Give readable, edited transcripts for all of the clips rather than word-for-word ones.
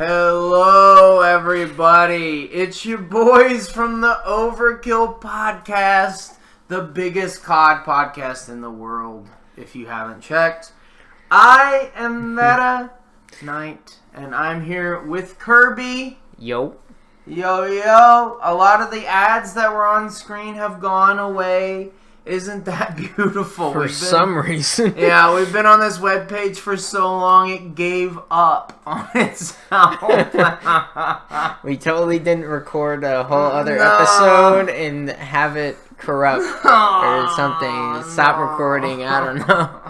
Hello, everybody. It's your boys from the Overkill podcast, the biggest COD podcast in the world, if you haven't checked. I am Meta Knight, and I'm here with Kirby. Yo. Yo. A lot of the ads that were on screen have gone away. Isn't that beautiful? For some reason. Yeah, we've been on this webpage for so long it gave up on itself. We totally didn't record a whole other episode and have it corrupt or something. Stop recording. I don't know.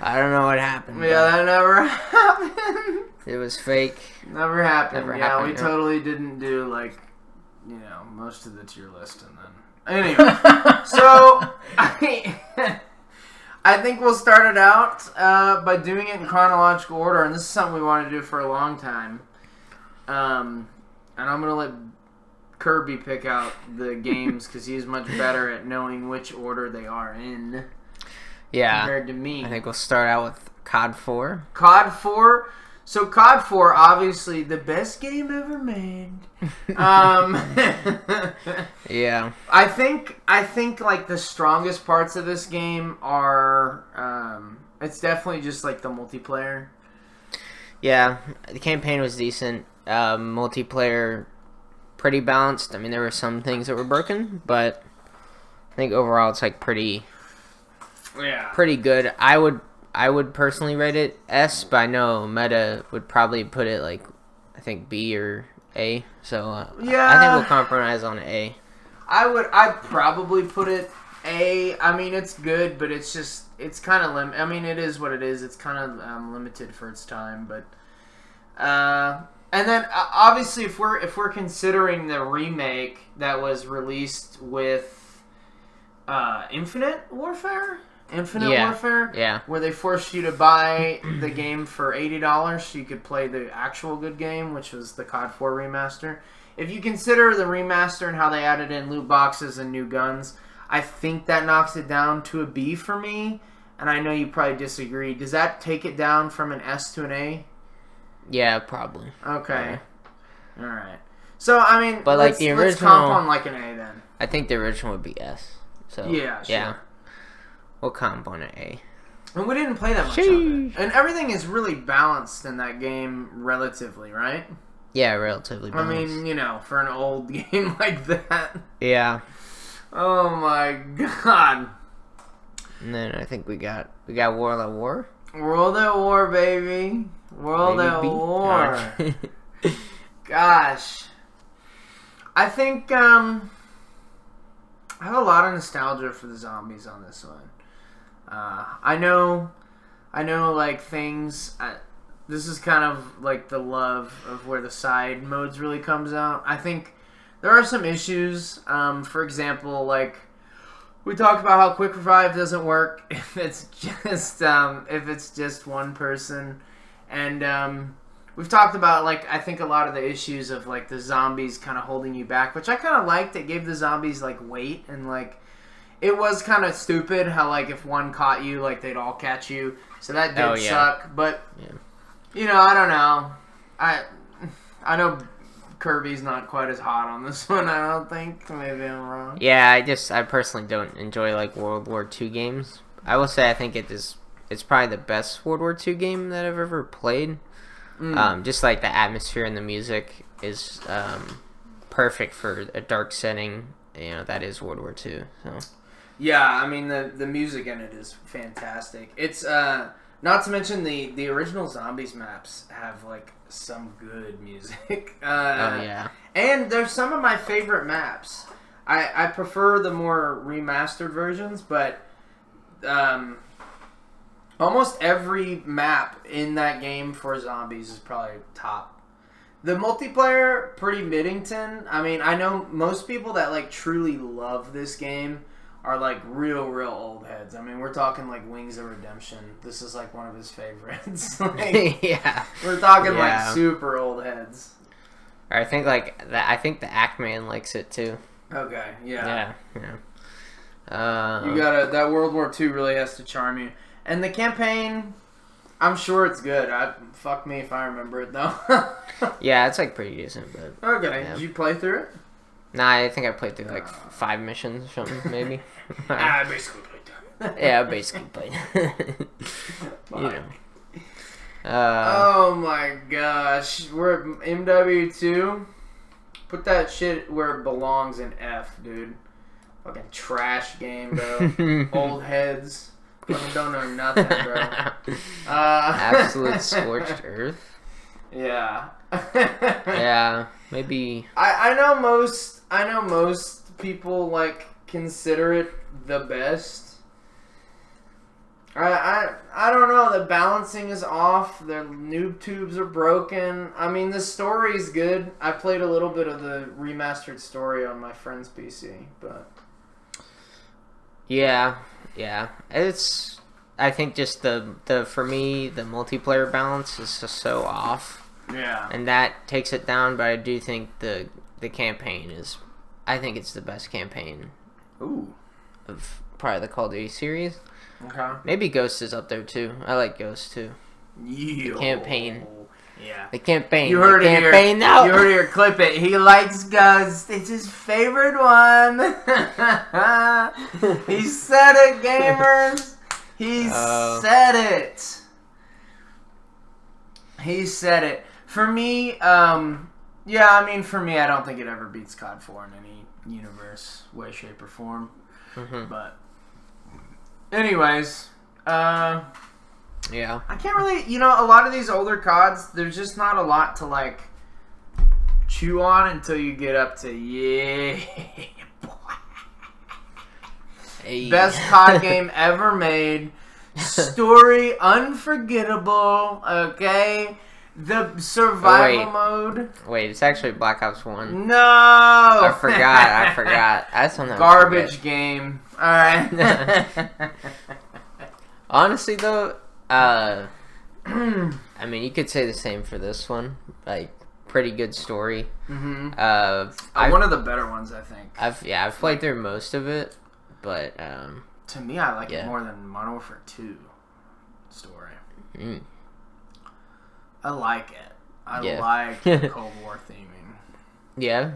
I don't know what happened. Yeah, that never happened. It was fake. Never happened. Never yeah, happened. we totally didn't do, most of the tier list and then. Anyway, so I think we'll start it out by doing it in chronological order, and this is something we want to do for a long time. And I'm going to let Kirby pick out the games because he's much better at knowing which order they are in compared to me. I think we'll start out with COD 4. COD 4. So COD 4, obviously the best game ever made. Yeah. I think like the strongest parts of this game are it's definitely just like the multiplayer. Yeah, the campaign was decent. Multiplayer pretty balanced. I mean, there were some things that were broken, but I think overall it's like pretty good. I would personally rate it S, but I know Meta would probably put it like I think B or A. So I think we'll compromise on A. I'd probably put it A. I mean, it's good, but it's kind of I mean, it is what it is. It's kind of limited for its time, but and then obviously if we're considering the remake that was released with Infinite Warfare, where they forced you to buy the game for $80 so you could play the actual good game, which was the COD 4 remaster. If you consider the remaster and how they added in loot boxes and new guns, I think that knocks it down to a B for me, and I know you probably disagree. Does that take it down from an S to an A? Yeah, probably. Okay. Yeah. Alright. So, I mean, but like the original, let's comp on like an A then. I think the original would be S. So yeah, sure. Yeah. We'll comp on an A. And we didn't play that much of it. And everything is really balanced in that game relatively, right? Yeah, relatively balanced. I mean, for an old game like that. Yeah. Oh my god. And then I think we got World at War. World at War, baby. World at War. Gosh. I think I have a lot of nostalgia for the zombies on this one. I know, like, things... this is kind of, like, the love of where the side modes really comes out. I think there are some issues. For example, like, we talked about how quick revive doesn't work if it's just one person. And we've talked about, like, I think a lot of the issues of, like, the zombies kind of holding you back, which I kind of liked. It gave the zombies, like, weight and, like... It was kind of stupid how, like, if one caught you, like, they'd all catch you. So that did suck. But, I don't know. I know Kirby's not quite as hot on this one, I don't think. Maybe I'm wrong. Yeah, I personally don't enjoy, like, World War II games. I will say I think it's probably the best World War II game that I've ever played. Just, like, the atmosphere and the music is perfect for a dark setting. That is World War II, so... Yeah, I mean, the music in it is fantastic. It's, not to mention the original Zombies maps have, like, some good music. Yeah. And there's some of my favorite maps. I prefer the more remastered versions, but, almost every map in that game for Zombies is probably top. The multiplayer, pretty Middington. I mean, I know most people that, like, truly love this game are, like, real old heads. I mean, we're talking, like, Wings of Redemption. This is, like, one of his favorites. Like, yeah. We're talking, like, super old heads. I think, like, I think the Ackman likes it, too. Okay, yeah. Yeah. You gotta... That World War II really has to charm you. And the campaign... I'm sure it's good. Fuck me if I remember it though. Yeah, it's like pretty decent, but Okay, yeah. did you play through it? Nah, I think I played through like 5 missions or something, maybe. I basically played through it. Yeah, I basically played. You know. Oh my gosh, we're at MW2. Put that shit where it belongs in F, dude. Fucking trash game, bro. Old heads. Fucking don't know nothing, bro. Absolute scorched earth. Yeah. Yeah, maybe. I know most people like consider it the best. I don't know. The balancing is off. The noob tubes are broken. I mean, the story's good. I played a little bit of the remastered story on my friend's PC, but Yeah. It's. I think just the for me the multiplayer balance is just so off. yeah. And that takes it down, but I do think the campaign is. I think it's the best campaign Ooh. of probably the Call of Duty series. Okay. Maybe Ghost is up there too. I like Ghost too. The campaign. Yeah. The campaign. You heard the it campaign here. now. You heard it here. Clip it. He likes Ghost. It's his favorite one. He said it, gamers. He said it. He said it. For me, yeah, I mean, for me, I don't think it ever beats COD 4 in any universe, way, shape, or form. Mm-hmm. But, anyways, Yeah. I can't really, a lot of these older CODs, there's just not a lot to, like, chew on until you get up to, yeah, boy. Hey. Best COD game ever made. Story unforgettable, okay? The survival mode. Wait, it's actually Black Ops 1. No! I forgot. That's something Garbage game. Alright. Honestly, though, I mean, you could say the same for this one. Like, pretty good story. Mm-hmm. One of the better ones, I think. I've played through most of it, but to me, I like it more than Modern Warfare 2 story. Mm. I like it. I like the Cold War theming. Yeah.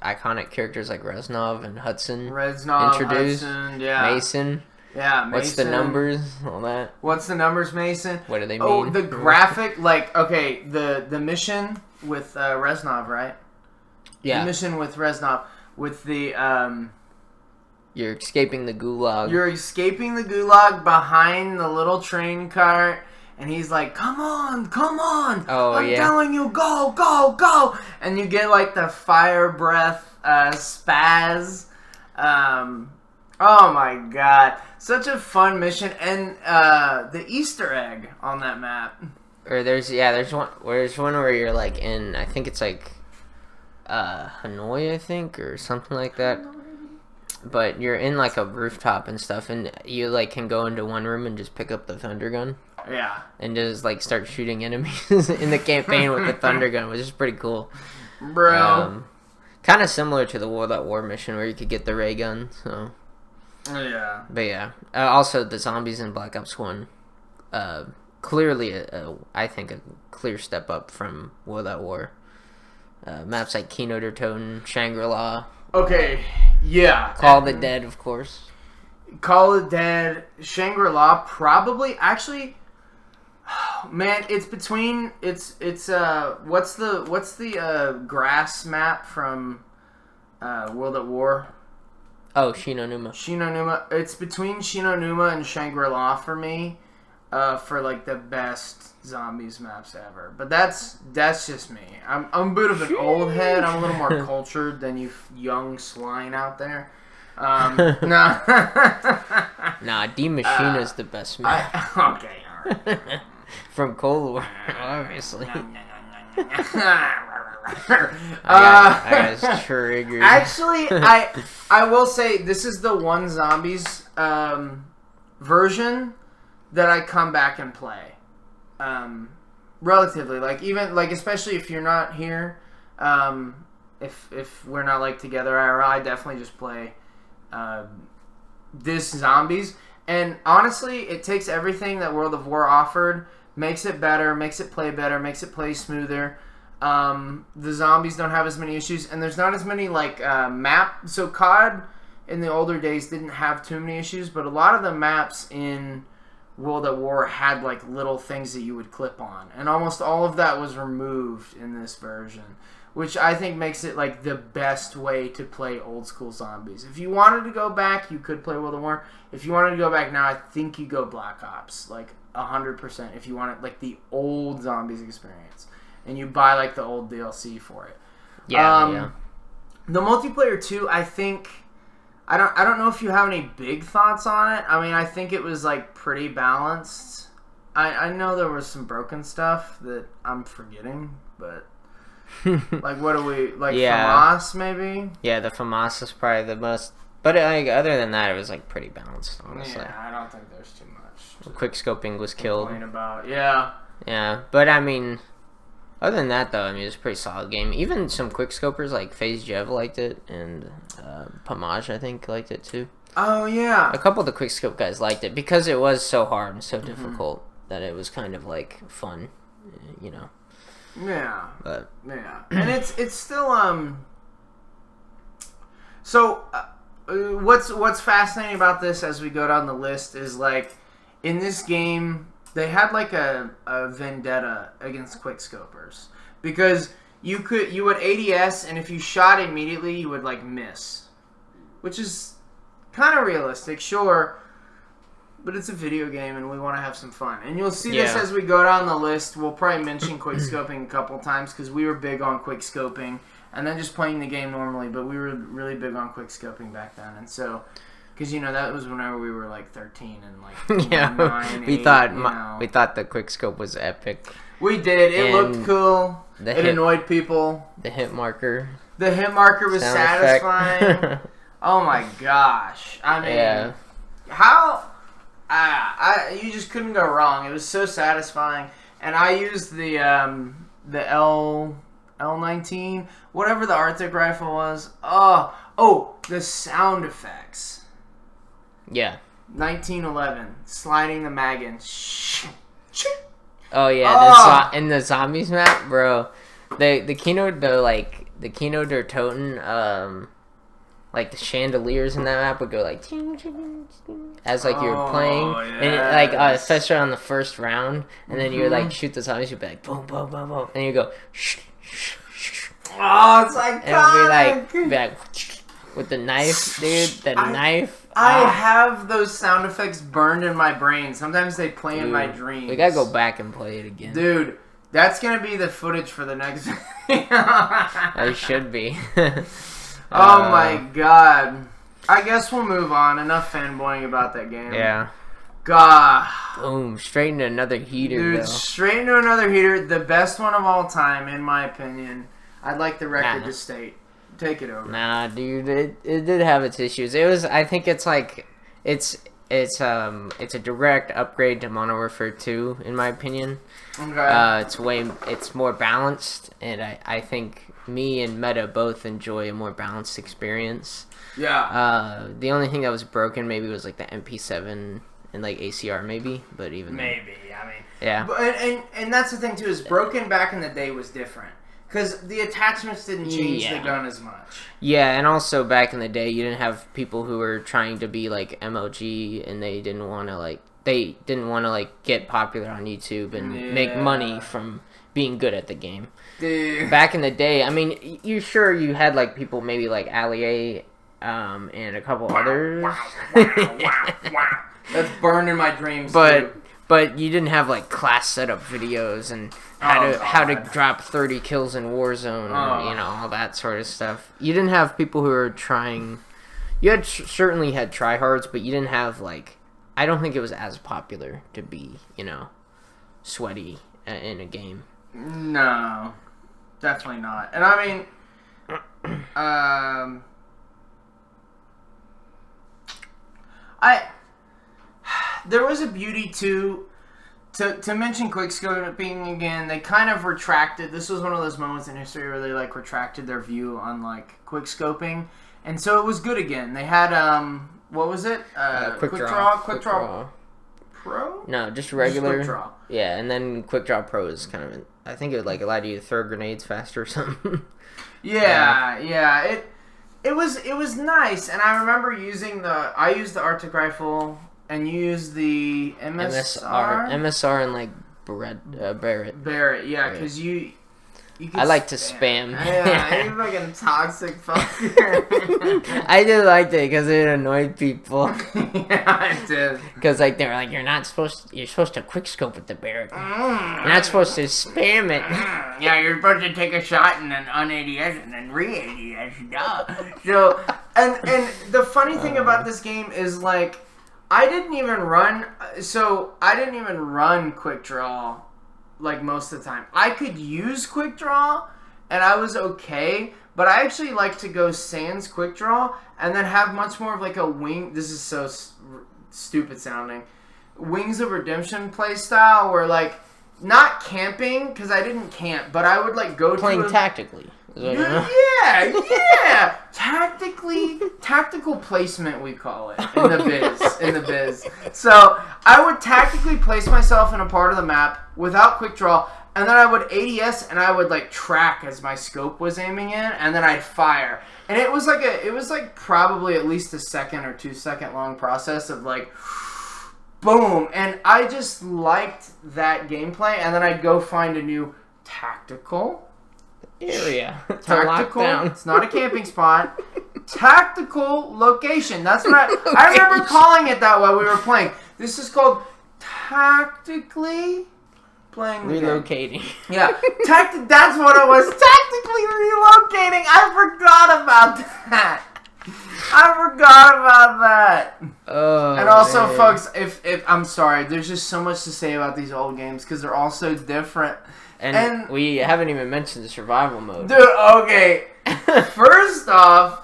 Iconic characters like Reznov and Hudson. Introduced. Hudson, yeah. Mason. Yeah, Mason. What's the numbers? All that. What's the numbers, Mason? What do they mean? Oh, the graphic, like, okay, the mission with Reznov, right? Yeah. The mission with Reznov, with the, You're escaping the gulag. You're escaping the gulag behind the little train cart, and he's like, come on! Oh, I'm telling you, go! And you get, like, the fire breath spaz. Oh my god. Such a fun mission. And the Easter egg on that map. Or there's one where you're like in, I think it's like Hanoi, I think, or something like that. But you're in like a rooftop and stuff, and you like can go into one room and just pick up the thunder gun. Yeah. And just like start shooting enemies in the campaign with the thunder gun, which is pretty cool. Bro. Kind of similar to the World at War mission where you could get the ray gun, so. Yeah. But yeah. Also, the zombies in Black Ops 1. Clearly, I think, a clear step up from World at War. Maps like Kino der Toten, Shangri-La. Okay, yeah. Call of the Dead, of course. Call of the Dead, Shangri-La, probably. Actually, man, it's between. It's what's the grass map from World at War? Oh, Shinonuma. Shinonuma. It's between Shinonuma and Shangri-La for me, for like the best zombies maps ever. But that's just me. I'm a bit of an old head. I'm a little more cultured than you young swine out there. Nah. Nah, Die Maschine is the best map. Okay, alright. From Cold War, obviously. I got triggered. Actually, I will say this is the one zombies version that I come back and play. Relatively, like even like especially if you're not here, if we're not like together IRL, I definitely just play this zombies. And honestly, it takes everything that World of War offered, makes it better, makes it play better, makes it play smoother. The zombies don't have as many issues, and there's not as many like map. So COD in the older days didn't have too many issues, but a lot of the maps in World at War had like little things that you would clip on, and almost all of that was removed in this version, which I think makes it like the best way to play old school zombies. If you wanted to go back, you could play World at War. If you wanted to go back now, I think you go Black Ops, like 100%. If you wanted like the old zombies experience, and you buy like the old DLC for it. Yeah. The multiplayer too, I think. I don't know if you have any big thoughts on it. I mean, I think it was like pretty balanced. I know there was some broken stuff that I'm forgetting, but like what do we like? FAMAS maybe? Yeah, the FAMAS is probably the most. But like other than that, it was like pretty balanced, honestly. Yeah, I don't think there's too much. Quick scoping was killed. About. Yeah. Yeah, but I mean, other than that though, I mean, it was a pretty solid game. Even some quick scopers like FaZe Jev liked it, and Pamaj I think liked it too. Oh yeah. A couple of the quick scope guys liked it because it was so hard and so difficult that it was kind of like fun, you know. Yeah. But yeah, and it's still So, what's fascinating about this as we go down the list is like in this game they had like a vendetta against quickscopers because you would ADS and if you shot immediately you would like miss, which is kind of realistic, sure, but it's a video game and we want to have some fun. And you'll see this as we go down the list. We'll probably mention quickscoping a couple times because we were big on quickscoping and then just playing the game normally, but we were really big on quickscoping back then. And so, because you know that was whenever we were like 13 and like 9, we 8, thought we thought the quickscope was epic. We did. It looked cool. It annoyed people. The hit marker. The hit marker was satisfying. Oh my gosh! I mean, how? You just couldn't go wrong. It was so satisfying, and I used the L19, whatever the Arctic rifle was. Oh, the sound effects. Yeah. 1911, sliding the mag in. Oh yeah, in the zombies map, bro. The Keynote, the Keynote der Toten, like the chandeliers in that map would go like as like you were playing, and especially on the first round, and then you would like shoot the zombies, you'd be like boom, boom, boom, boom, and you go shh, shh, shh. Oh, it's like and it'd be like with the knife, dude. The knife. I have those sound effects burned in my brain. Sometimes they play in my dreams. We gotta go back and play it again, dude. That's gonna be the footage for the next video. It should be. Oh my god. I guess we'll move on. Enough fanboying about that game. Yeah. God. Boom. Straight into another heater, dude. Though. Straight into another heater. The best one of all time, in my opinion. I'd like the record to state. Take it over. Nah, dude. It did have its issues. It was. I think it's like it's a direct upgrade to Modern Warfare 2, in my opinion. Okay. It's more balanced, and I think me and Meta both enjoy a more balanced experience. Yeah. The only thing that was broken maybe was like the MP7 and like ACR maybe, but even maybe. I mean. Yeah. But, and that's the thing too is broken back in the day was different. Because the attachments didn't change the gun as much. Yeah, and also back in the day, you didn't have people who were trying to be like MLG, and they didn't want to get popular on YouTube and make money from being good at the game. Dude. Back in the day, I mean, you had like people maybe like Ali and a couple others. That's burned in my dreams. But you didn't have like class setup videos and how to drop 30 kills in Warzone and all that sort of stuff. You didn't have people who were trying. You had certainly had tryhards, but you didn't have like. I don't think it was as popular to be sweaty in a game. No, definitely not. And I mean, there was a beauty to mention quickscoping again. They kind of retracted. This was one of those moments in history where they retracted their view on quickscoping, and so it was good again. They had What was it? Quick Draw. Quick Draw Pro? No, just regular. Just Quick Draw. Yeah, and then Quick Draw Pro is kind of. I think it like allowed you to throw grenades faster or something. Yeah. It was nice, and I remember using I used the Arctic rifle, and you used the MSR and like Barrett. Barrett, yeah, because you I like to spam. Yeah, you're fucking toxic fucker. I did like it because it annoyed people. Yeah, I did. Because like they were like, you're supposed to quick scope with the Barrett. You're not supposed to spam it. Yeah, you're supposed to take a shot and then un-ADS and then re-ADS. Duh. So, and the funny thing about this game is like, I didn't even run Quick Draw like most of the time. I could use Quick Draw and I was okay, but I actually like to go sans Quick Draw and then have much more of like a wing. This is so stupid sounding. Wings of Redemption play style where like not camping because I didn't camp, but I would like go playing tactically. Yeah. Tactical placement, we call it in the biz. So I would tactically place myself in a part of the map without Quick Draw, and then I would ADS and I would like track as my scope was aiming in, and then I'd fire. And it was like probably at least a 2 or 2 second long process of like boom, and I just liked that gameplay, and then I'd go find a new tactical area. Tactical. It's not a camping spot. Tactical location. That's what I remember calling it that while we were playing. This is called tactically playing relocating. Yeah. That's what it was. Tactically relocating. I forgot about that. Oh, and also, man. Folks, if I'm sorry, there's just so much to say about these old games because they're all so different. And we haven't even mentioned the survival mode. Dude, okay. First off,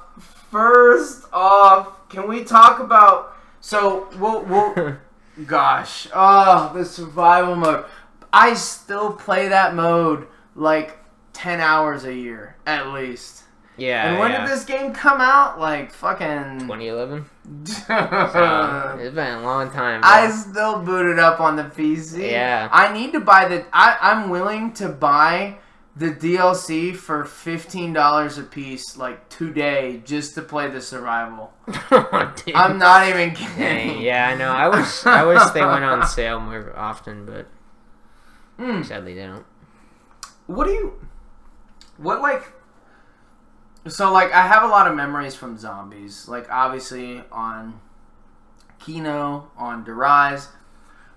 can we talk about... So, we'll gosh. Oh, the survival mode. I still play that mode like 10 hours a year, at least. Yeah. And when did this game come out? Like, fucking... 2011? So, it's been a long time, bro. I still boot it up on the PC. Yeah. I need to buy I'm willing to buy the DLC for $15 a piece, like, today, just to play the survival. Oh, I'm not even kidding. Dang, yeah, I know. I wish they went on sale more often, but sadly they don't. So, like, I have a lot of memories from zombies. Like, obviously, on Kino, on Derise.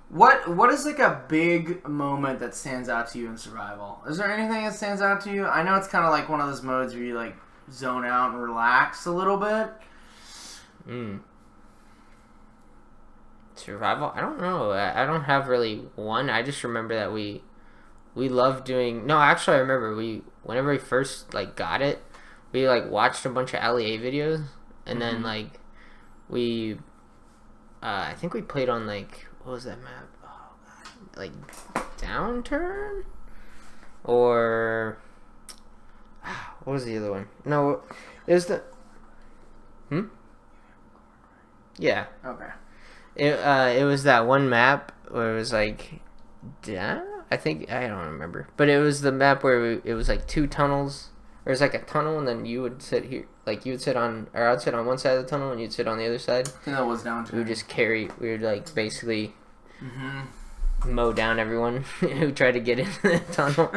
What is, like, a big moment that stands out to you in survival? Is there anything that stands out to you? I know it's kind of like one of those modes where you, like, zone out and relax a little bit. Survival? I don't know. I don't have really one. I just remember that we loved doing... No, actually, I remember whenever we first, like, got it, we, like, watched a bunch of LEA videos, and then, like, we, I think we played on, like, what was that map? Oh, God. Like, Downturn? Or, what was the other one? No, it was the, Yeah. Okay. It was that one map where it was, like, I think, I don't remember, but it was the map where it was, like, 2 tunnels. There's like a tunnel, and then you would sit here, like you would sit on, or I'd sit on one side of the tunnel, and you'd sit on the other side. I think that was down to. We would like basically mow down everyone who tried to get into the tunnel.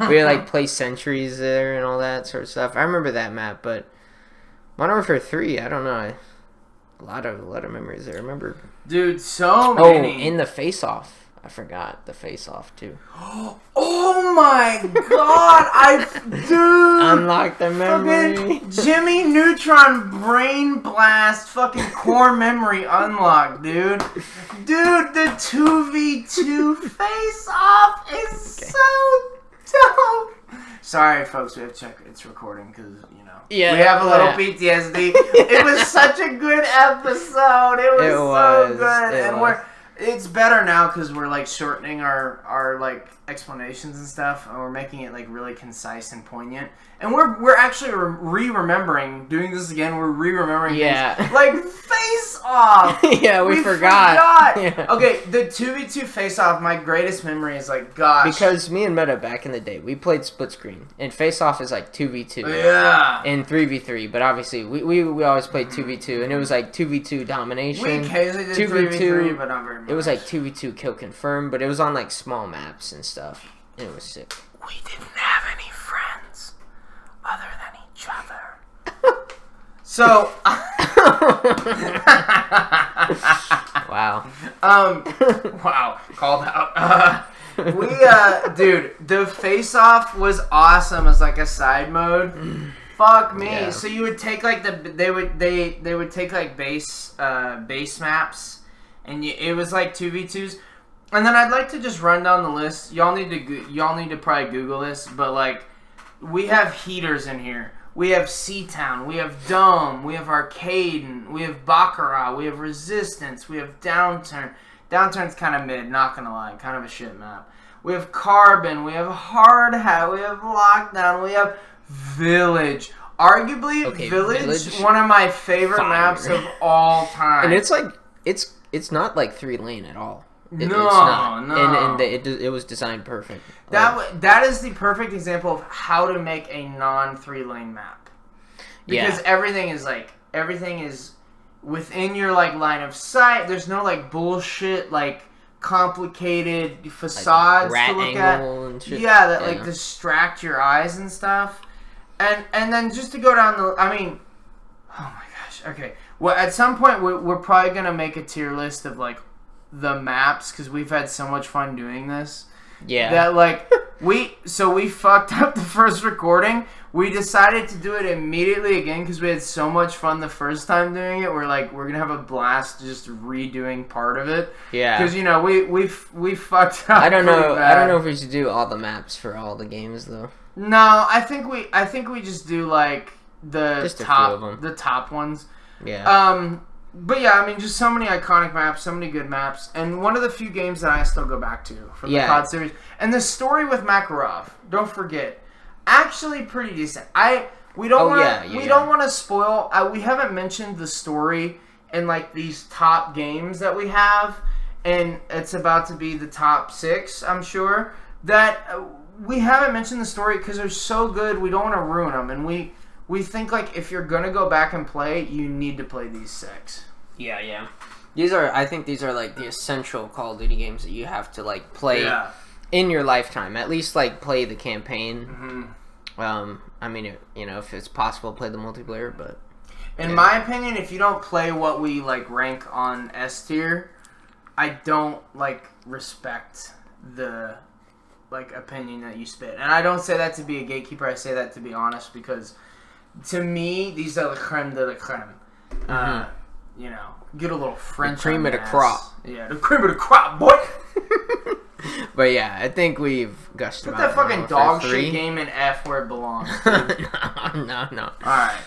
We would like place sentries there and all that sort of stuff. I remember that map, but Modern Warfare 3, I don't know. A lot of memories there. I remember. Dude, so many. Oh, in the face-off. I forgot the face-off too. Oh my god! Dude! Unlock the memory. Jimmy Neutron brain blast fucking core memory unlocked, dude. Dude, the 2v2 face-off is so dope. Sorry, folks, we have to check it's recording because, you know, we have a little PTSD. It was such a good episode. It was so good. And it's better now because we're, like, shortening our like, explanations and stuff, and we're making it like really concise and poignant. And we're actually remembering doing this again. We're remembering things like Face Off. Yeah, we forgot. Yeah. Okay, the 2v2 Face Off. My greatest memory is like, gosh, because me and Meta back in the day, we played split screen, and Face Off is like 2v2. Yeah. And 3v3, but obviously we always played 2v2, and it was like 2v2 domination. We occasionally did 3v3, but not very much. It was like 2v2 kill confirmed, but it was on like small maps and stuff. It was sick. We didn't have any friends other than each other. So, wow. Wow, called out. Dude, the Face Off was awesome as like a side mode. Fuck me. Yeah. So you would take like they would take like base maps, and it was like 2v2s. And then I'd like to just run down the list. Y'all need to probably Google this, but like we have heaters in here. We have Seatown, we have Dome, we have Arcade, we have Baccarat, we have Resistance, we have Downturn. Downturn's kind of mid, not gonna lie, kind of a shit map. We have Carbon, we have Hard Hat, we have Lockdown, we have Village. Arguably, Village, one of my favorite maps of all time. And it's like it's not like 3-lane at all. No. And it was designed perfect. That is the perfect example of how to make a non-3-lane map. Because everything is within your like line of sight. There's no like bullshit like complicated facades like to look at. And shit. Yeah, that like distract your eyes and stuff. And then just to go down the, I mean, oh my gosh. Okay. Well, at some point we're probably gonna make a tier list of like the maps, because we've had so much fun doing this. Yeah. That like we fucked up the first recording. We decided to do it immediately again because we had so much fun the first time doing it. We're gonna have a blast just redoing part of it. Yeah. Because we fucked up. I don't know if we should do all the maps for all the games though. No, I think we just do like just top, a few of them. The top ones. Yeah. But yeah, I mean, just so many iconic maps, so many good maps, and one of the few games that I still go back to from the COD series. And the story with Makarov, don't forget, actually pretty decent. We don't want to spoil. We haven't mentioned the story in like these top games that we have, and it's about to be the top 6, I'm sure. That we haven't mentioned the story because they're so good. We don't want to ruin them, and we think like if you're gonna go back and play, you need to play these 6. Yeah. I think these are like the essential Call of Duty games that you have to like play in your lifetime. At least like play the campaign. Mm-hmm. I mean, if it's possible, play the multiplayer. But in my opinion, if you don't play what we like rank on S tier, I don't like respect the like opinion that you spit. And I don't say that to be a gatekeeper. I say that to be honest, because to me, these are the creme de la creme. Mm-hmm. Get a little French. The cream of the crop. Yeah, the cream of the crop, boy. But yeah, I think we've gushed Put about that fucking dog shit game in F where it belongs. No. Alright.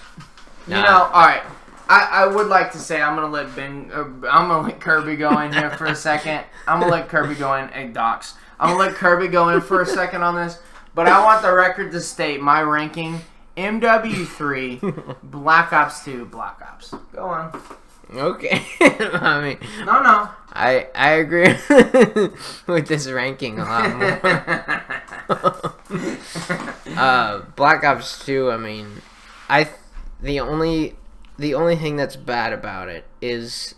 Alright. I would like to say I'm gonna let Kirby go in here for a second. I'm gonna let Kirby go in. Hey, Docs. I'm gonna let Kirby go in for a second on this. But I want the record to state my ranking: MW3, Black Ops 2, Black Ops. Go on. Okay. I mean, no. I agree with this ranking a lot more. Black Ops 2. I mean, the only thing that's bad about it is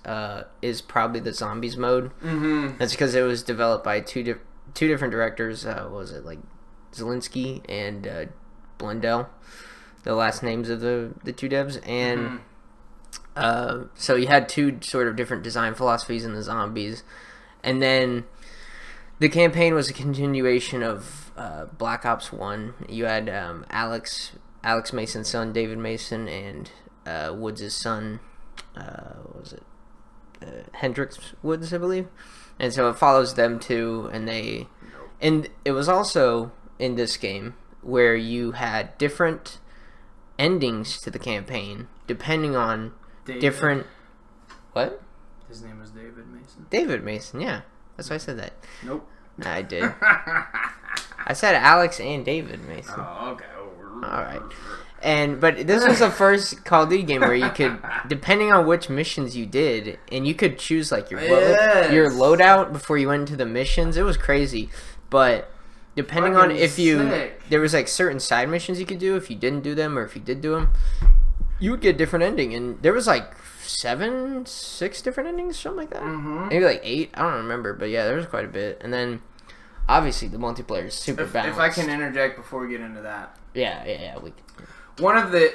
probably the zombies mode. Mm-hmm. That's because it was developed by two different directors. What was it, like Zelensky and Blundell, the last names of the two devs, and. Mm-hmm. So you had two sort of different design philosophies in the zombies, and then the campaign was a continuation of Black Ops 1. You had Alex Mason's son, David Mason, and Woods' son, what was it? Hendrix Woods, I believe. And so it follows them too, and it was also in this game where you had different endings to the campaign depending on different. What? His name was David Mason. David Mason, yeah. That's why I said that. Nope. I did. I said Alex and David, Mason. Oh, okay. All right. But this was the first Call of Duty game where you could, depending on which missions you did, and you could choose like your loadout before you went into the missions. It was crazy, but depending on if there was like certain side missions you could do if you didn't do them, or if you did do them, you would get a different ending. And there was like 6 different endings, something like that. Maybe like 8. I don't remember, but yeah, there was quite a bit. And then obviously the multiplayer is super balanced. If I can interject before we get into that. Yeah. One of the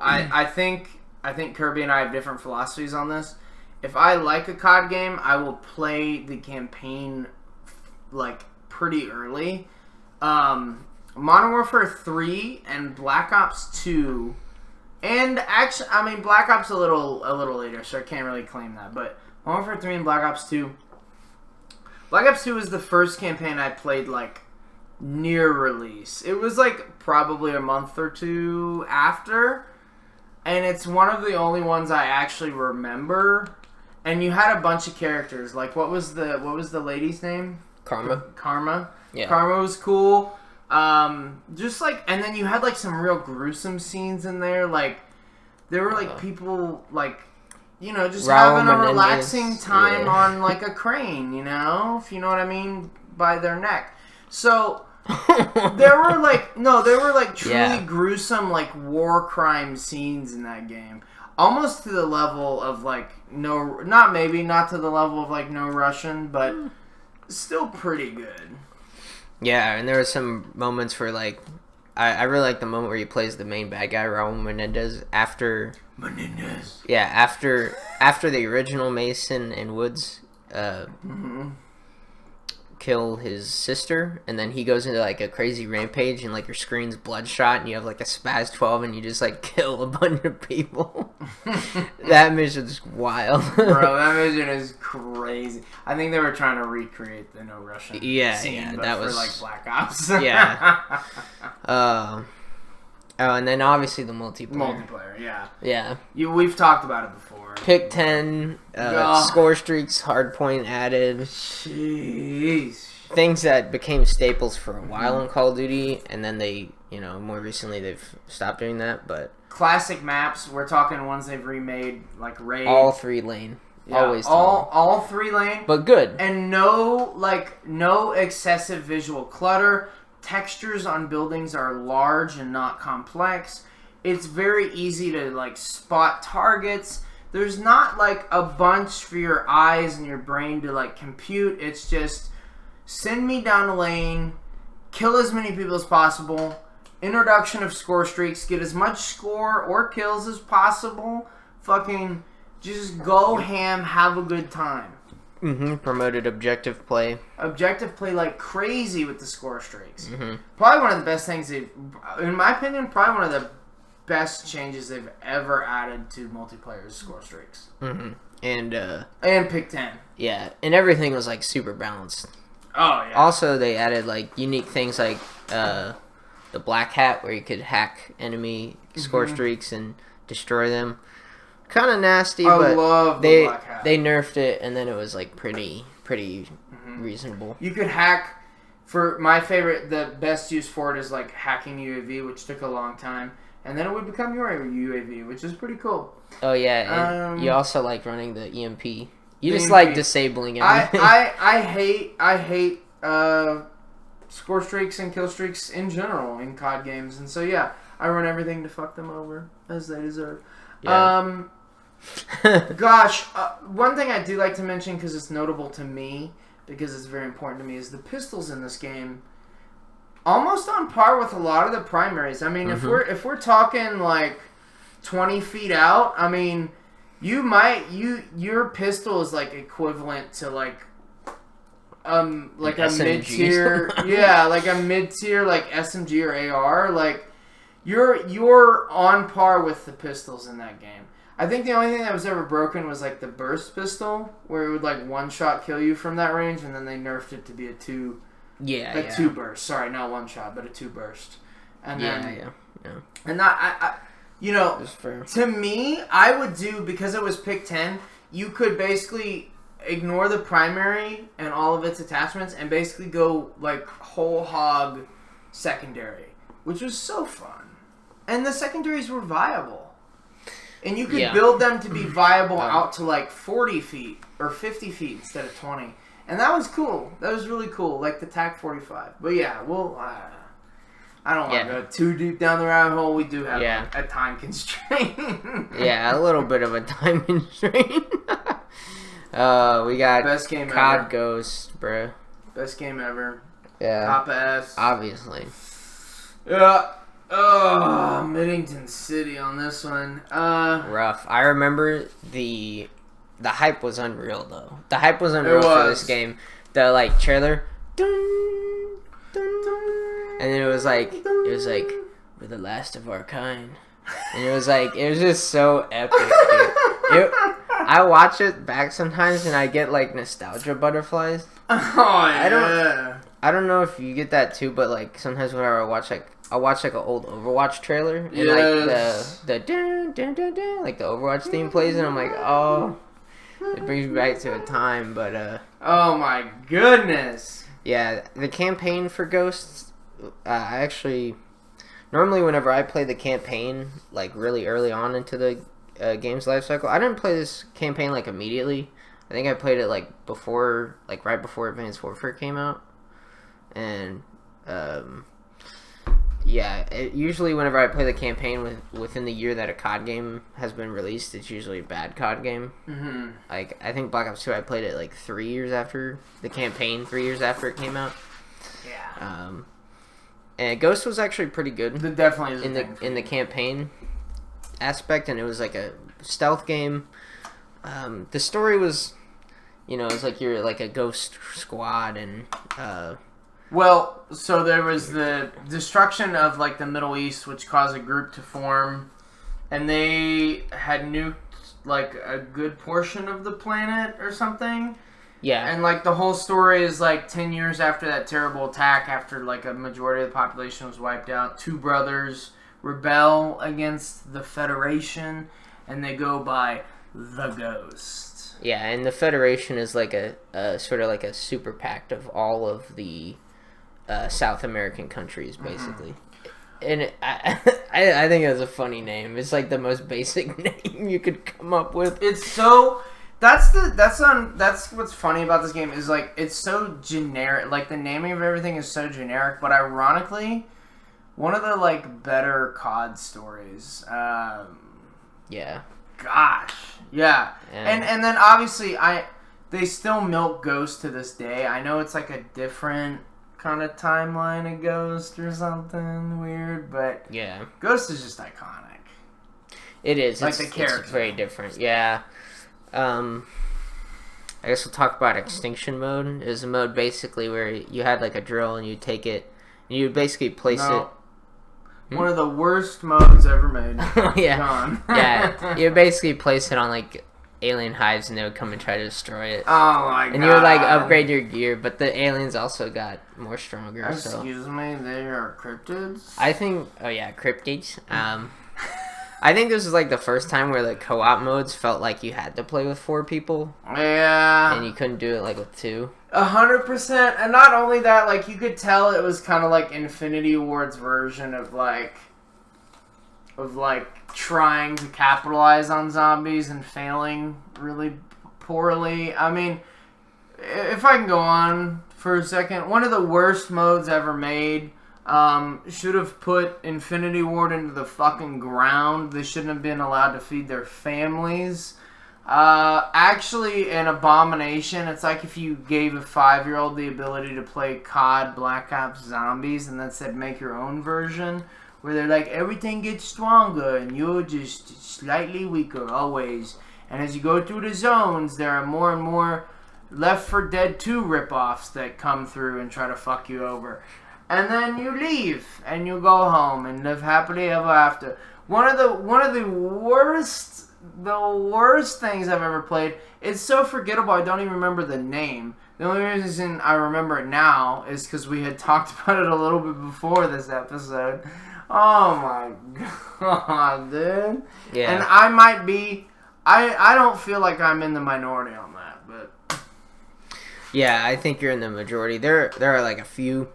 I think Kirby and I have different philosophies on this. If I like a COD game, I will play the campaign like pretty early. Modern Warfare 3 and Black Ops 2, and actually, I mean Black Ops a little later, so I can't really claim that. But Modern Warfare 3 and Black Ops 2. Black Ops 2 was the first campaign I played like near release. It was like probably a month or 2 after, and it's one of the only ones I actually remember. And you had a bunch of characters. Like what was the lady's name? Karma. Yeah. Karma was cool. Just like, and then you had like some real gruesome scenes in there. Like there were like people like, you know, just having a relaxing time on like a crane, you know, if you know what I mean, by their neck. So there were like truly gruesome like war crime scenes in that game, almost to the level of like not to the level of like No Russian, but still pretty good. Yeah, and there were some moments where like I really like the moment where he plays the main bad guy, Raul Menendez, after the original Mason and Woods kill his sister, and then he goes into like a crazy rampage, and like your screen's bloodshot, and you have like a Spaz 12, and you just like kill a bunch of people. That mission's wild. Bro, that mission is crazy. I think they were trying to recreate the No Russian scene, but that was for like Black Ops. And then obviously the multiplayer. Yeah. We've talked about it before. Pick 10, score streaks, hardpoint added. Jeez. Things that became staples for a while in Call of Duty, and then they, more recently they've stopped doing that, but... Classic maps, we're talking ones they've remade, like Raid. All 3 lane. Yeah, always all 3 lane. But good. And no excessive visual clutter. Textures on buildings are large and not complex. It's very easy to like spot targets. There's not like a bunch for your eyes and your brain to like compute. It's just send me down a lane, kill as many people as possible. Introduction of score streaks, get as much score or kills as possible. Fucking just go ham, have a good time. Promoted objective play. Objective play like crazy with the score streaks. Probably one of the best things in my opinion, probably one of the best changes they've ever added to multiplayer is score streaks. And pick 10. Yeah, and everything was like super balanced. Oh yeah. Also, they added like unique things like the black hat, where you could hack enemy score streaks and destroy them. Kind of nasty, but love the black hat. They nerfed it, and then it was like pretty reasonable. You could hack. For my favorite, the best use for it is like hacking UAV, which took a long time, and then it would become your UAV, which is pretty cool. Oh yeah, and you also like running the EMP. You just like disabling everything. I hate score streaks and kill streaks in general in COD games, and so yeah, I run everything to fuck them over as they deserve. Yeah. Gosh, one thing I do like to mention, because it's notable to me, because it's very important to me, is the pistols in this game. Almost on par with a lot of the primaries. I mean, if we're talking like 20 feet out, I mean, your pistol is like equivalent to like a mid-tier, like a mid-tier like SMG or AR. Like you're on par with the pistols in that game. I think the only thing that was ever broken was like the burst pistol, where it would like one shot kill you from that range, and then they nerfed it to be a 2 burst. Sorry, not one shot, but a 2 burst. And and that to me, I would do, because it was pick 10. You could basically ignore the primary and all of its attachments and basically go like whole hog secondary, which was so fun. And the secondaries were viable. And you could build them to be viable out to like 40 feet or 50 feet instead of 20. And that was cool. That was really cool, like the TAC 45. But yeah, well, I don't want to go too deep down the rabbit hole. We do have a time constraint. Yeah, a little bit of a time constraint. We got best game COD ever. Ghost, bro. Best game ever. Yeah. Top S. Obviously. Yeah. Oh, Middington City on this one. Rough. I remember the hype was unreal though. The hype was unreal for this game. The like trailer, dun, dun, dun, and it was like we're the last of our kind, and it was just so epic. Dude. I watch it back sometimes and I get like nostalgia butterflies. Oh yeah. I don't know if you get that too, but like sometimes whenever I'll watch like an old Overwatch trailer and like the dun, dun, dun, dun, like the Overwatch theme plays and I'm like, oh, it brings me back to a time. But oh my goodness. Yeah, the campaign for Ghosts, I actually normally whenever I play the campaign like really early on into the game's life cycle, I didn't play this campaign like immediately. I think I played it like right before Advanced Warfare came out, and usually whenever I play the campaign within the year that a COD game has been released, it's usually a bad COD game. Mm-hmm. Like I think Black Ops 2, I played it like 3 years after the campaign, 3 years after it came out. Yeah. And Ghost was actually pretty good. It definitely is in the campaign aspect, and it was like a stealth game. The story was, it was like you're like a ghost squad, and well, so there was the destruction of like the Middle East, which caused a group to form, and they had nuked like a good portion of the planet or something. Yeah. And like the whole story is like 10 years after that terrible attack, after like a majority of the population was wiped out, two brothers rebel against the Federation, and they go by the Ghost. Yeah, and the Federation is like a sort of like a super pact of all of the South American countries, basically. And I think it's a funny name. It's like the most basic name you could come up with. It's so that's what's funny about this game is like it's so generic. Like the naming of everything is so generic, but ironically, one of the like better COD stories. Yeah. Gosh. Yeah. And then obviously they still milk Ghost to this day. I know it's like a different kind of timeline of Ghost or something weird, but yeah, Ghost is just iconic. It is. Like the character. It's very different. Yeah. I guess we'll talk about Extinction Mode. It was a mode basically where you had like a drill and you take it and you basically place it. One of the worst modes ever made. Yeah. Yeah. You basically place it on like alien hives and they would come and try to destroy it. Oh my god. And you would like upgrade your gear, but the aliens also got more stronger. Excuse me, they are cryptids? I think cryptids. I think this was like the first time where the co-op modes felt like you had to play with 4 people. Yeah. And you couldn't do it like with 2. 100%. And not only that, like you could tell it was kind of like Infinity Ward's version of like trying to capitalize on zombies and failing really poorly. I mean, if I can go on for a second, one of the worst modes ever made. Should have put Infinity Ward into the fucking ground. They shouldn't have been allowed to feed their families. Actually an abomination. It's like if you gave a 5-year-old the ability to play COD Black Ops Zombies and then said make your own version where they're like everything gets stronger and you're just slightly weaker always. And as you go through the zones, there are more and more Left 4 Dead 2 ripoffs that come through and try to fuck you over. And then you leave and you go home and live happily ever after. One of the worst things I've ever played. It's so forgettable I don't even remember the name. The only reason I remember it now is because we had talked about it a little bit before this episode. Oh my god, dude. Yeah. And I might be I don't feel like I'm in the minority on that, but Yeah, I think you're in the majority. There are like a few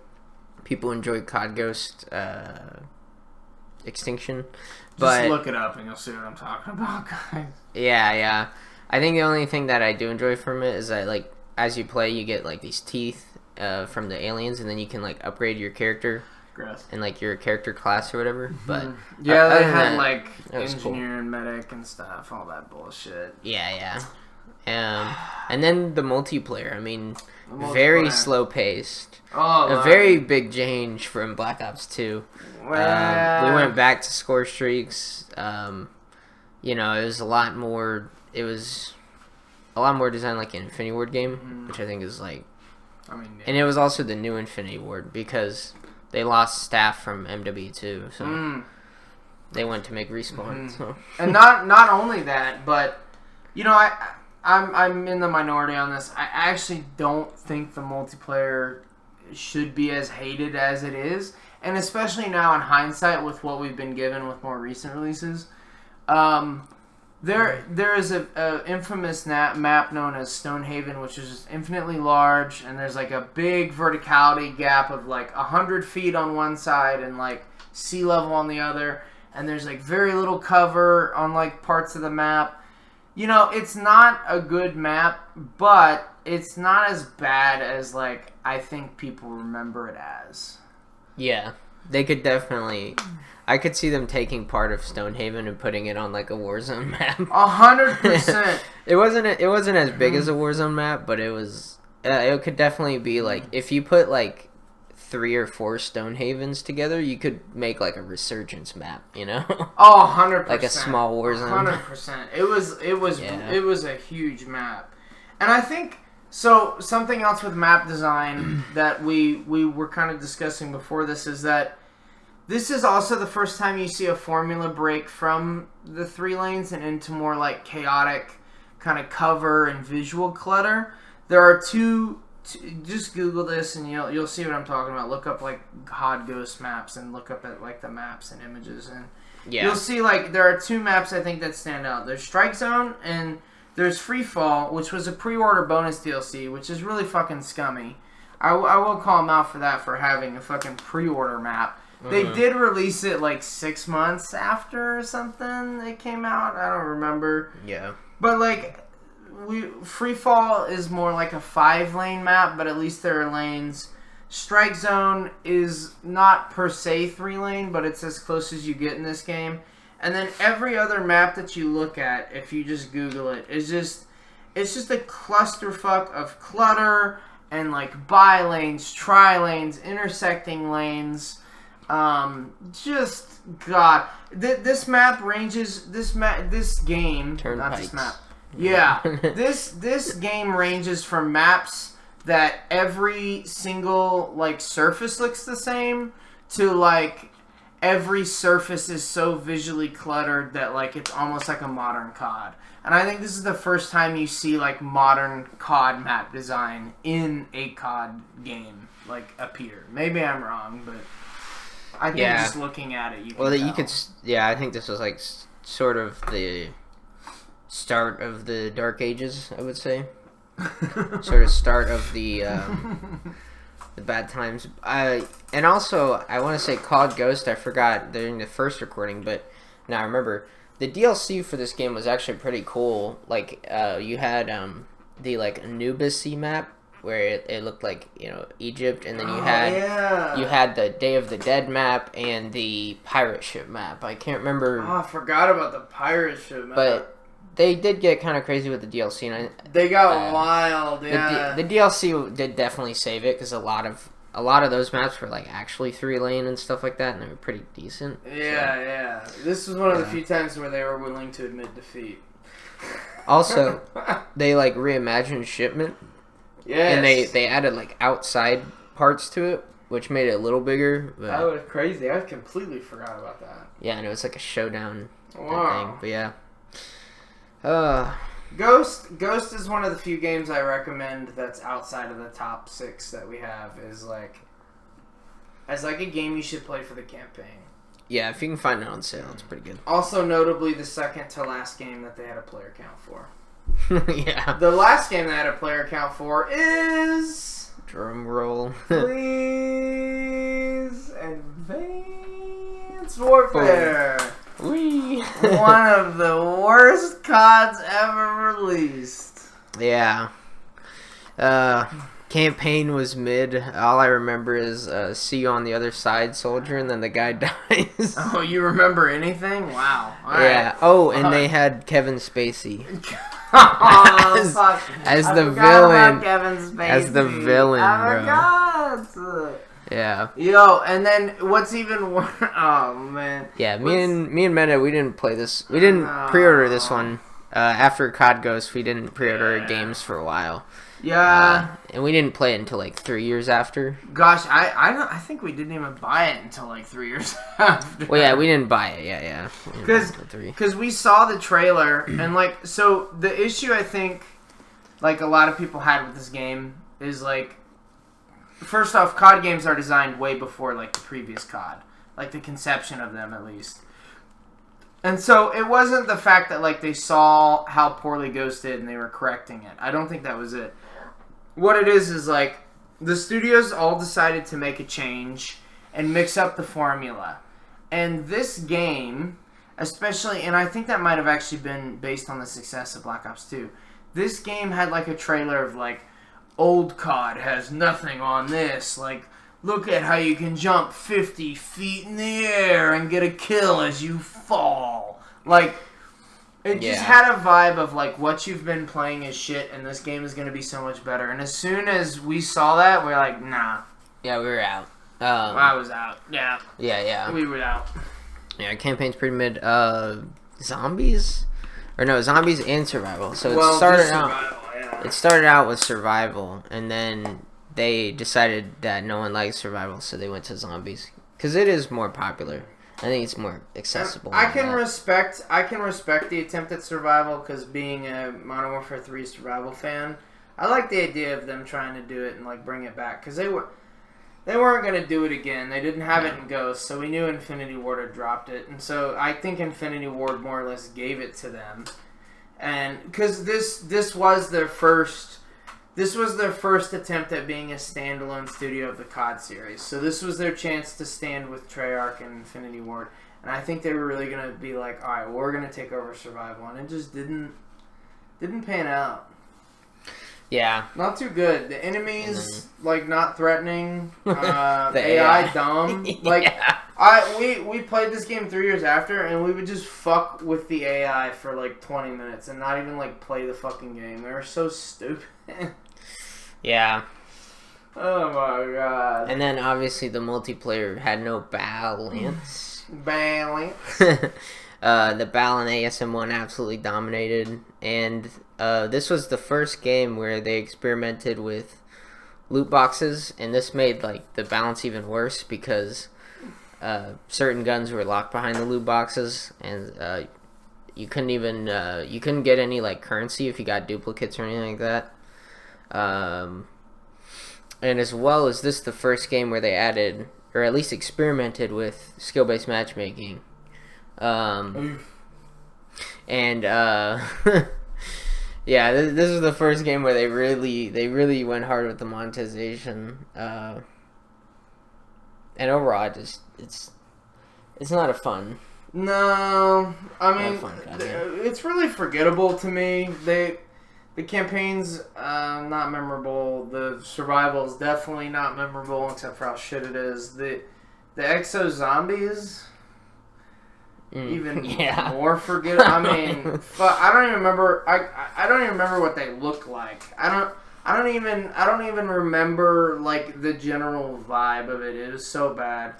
people who enjoy COD Ghost Extinction, but Just look it up and you'll see what I'm talking about, guys. yeah. I think the only thing that I do enjoy from it is that like as you play, you get like these teeth from the aliens, and then you can like upgrade your character. Gross. And like your character class or whatever. But yeah, they had that, like engineer cool. And medic and stuff, all that bullshit. Yeah. And then the multiplayer. I mean, very slow paced. Oh, a very big change from Black Ops 2. Well, we went back to score streaks. You know, it was a lot more. It was a lot more designed like an Infinity Ward game, which I think is like. I mean, yeah. And it was also the new Infinity Ward because they lost staff from MW2, so they went to make Respawn. So. And not only that, but you know, I'm in the minority on this. I actually don't think the multiplayer should be as hated as it is, and especially now in hindsight with what we've been given with more recent releases. There is a infamous map known as Stonehaven, which is just infinitely large, and there's like a big verticality gap of like 100 feet on one side and like sea level on the other, and there's like very little cover on like parts of the map. You know, it's not a good map, but it's not as bad as like I think people remember it as. Yeah, they could definitely. I could see them taking part of Stonehaven and putting it on like a Warzone map. 100%. It wasn't as big as a Warzone map, but it was. It could definitely be like if you put like 3 or 4 Stonehavens together, you could make like a Resurgence map. You know? Oh, 100%. Like a small Warzone. 100%. It was a huge map, and I think so. Something else with map design that we were kind of discussing before this is that. This is also the first time you see a formula break from the 3 lanes and into more like chaotic kind of cover and visual clutter. There are two. Just Google this and you'll see what I'm talking about. Look up like COD Ghost maps and look up at like the maps and images and you'll see like there are 2 maps I think that stand out. There's Strike Zone and there's Free Fall, which was a pre-order bonus DLC, which is really fucking scummy. I will call them out for that for having a fucking pre-order map. They did release it like 6 months after or something it came out. I don't remember. Yeah. But like, Free Fall is more like a 5-lane map, but at least there are lanes. Strike Zone is not per se 3-lane, but it's as close as you get in this game. And then every other map that you look at, if you just Google it, it's just a clusterfuck of clutter and like bi lanes, tri lanes, intersecting lanes. Just God, this map ranges. This game, Turnpikes. Not this map. Yeah, this game ranges from maps that every single like surface looks the same to like every surface is so visually cluttered that like it's almost like a modern COD. And I think this is the first time you see like modern COD map design in a COD game like appear. Maybe I'm wrong, but. I think just looking at it, you can tell. I think this was like sort of the start of the Dark Ages, I would say. Sort of start of the bad times. And also, I want to say COD Ghost, I forgot during the first recording, but now I remember. The DLC for this game was actually pretty cool. Like, you had the like Anubis map, where it looked like, you know, Egypt, and then you had the Day of the Dead map and the pirate ship map. I can't remember. Oh, I forgot about the pirate ship map. But they did get kind of crazy with the DLC, and they got wild. Yeah, the DLC did definitely save it because a lot of those maps were like actually 3-lane and stuff like that, and they were pretty decent. Yeah. This was one of the few times where they were willing to admit defeat. Also, they like reimagined shipment. Yes. And they added like outside parts to it, which made it a little bigger. But, that was crazy. I completely forgot about that. Yeah, and it was like a showdown thing. But yeah. Ghost is one of the few games I recommend that's outside of the top 6 that we have as like a game you should play for the campaign. Yeah, if you can find it on sale, it's pretty good. Also, notably, the second to last game that they had a player count for. Yeah. The last game that had a player count for is... Drum roll. Please, Advanced Warfare. Whee. One of the worst CODs ever released. Yeah. Campaign was mid. All I remember is see you on the other side, soldier, and then the guy dies. Oh, you remember anything? Wow. All yeah. right. Oh, and they had Kevin Spacey Oh, fuck. as I the forgot villain. about Kevin Spacey. As the villain, I bro. forgot. Yeah. Yo, and then what's even worse? Oh man. Yeah. Me and Mena, we didn't play this. We didn't pre-order this one. After COD Ghost, we didn't pre-order games for a while. Yeah. And we didn't play it until like 3 years after. Gosh, I think we didn't even buy it until like 3 years after. Well, yeah, we didn't buy it. Yeah. Because we saw the trailer, and like, so the issue I think, like, a lot of people had with this game is like, first off, COD games are designed way before like the previous COD, like the conception of them at least. And so it wasn't the fact that like they saw how poorly Ghost did and they were correcting it. I don't think that was it. What it is like the studios all decided to make a change and mix up the formula. And this game, especially, and I think that might have actually been based on the success of Black Ops 2. This game had like a trailer of like, old COD has nothing on this. Like, look at how you can jump 50 feet in the air and get a kill as you fall. Like, it just had a vibe of like, what you've been playing is shit and this game is going to be so much better. And as soon as we saw that, we were like, nah. Yeah, we were out. I was out. Yeah. Yeah. We were out. Yeah, campaign's pretty mid. Zombies? Or no, zombies and survival. So it started out with survival, and then they decided that no one likes survival, so they went to zombies. Because it is more popular. I think it's more accessible. I can respect the attempt at survival, because being a Modern Warfare 3 survival fan, I like the idea of them trying to do it and like bring it back, because they weren't going to do it again. They didn't have it in Ghost, so we knew Infinity Ward had dropped it, and so I think Infinity Ward more or less gave it to them. And because this was their first attempt at being a standalone studio of the COD series. So this was their chance to stand with Treyarch and Infinity Ward. And I think they were really gonna be like, all right, we're gonna take over survival, and it just didn't pan out. Yeah, not too good. The enemies like not threatening. The AI dumb. Like we played this game 3 years after, and we would just fuck with the AI for like 20 minutes and not even like play the fucking game. They were so stupid. Yeah. Oh my god. And then obviously the multiplayer had no balance. The BAL and ASM1 absolutely dominated, and this was the first game where they experimented with loot boxes, and this made like the balance even worse because certain guns were locked behind the loot boxes, and you couldn't get any like currency if you got duplicates or anything like that. And as well as this, the first game where they added, or at least experimented with, skill-based matchmaking. And yeah, this is the first game where they really went hard with the monetization. And overall, it's not a fun. No, I mean, it's really forgettable to me. The campaign's not memorable. The survival's definitely not memorable, except for how shit it is. The Exo Zombies. Even more forgettable. I mean, I don't even remember. I don't even remember what they look like. I don't even remember like the general vibe of it. It was so bad.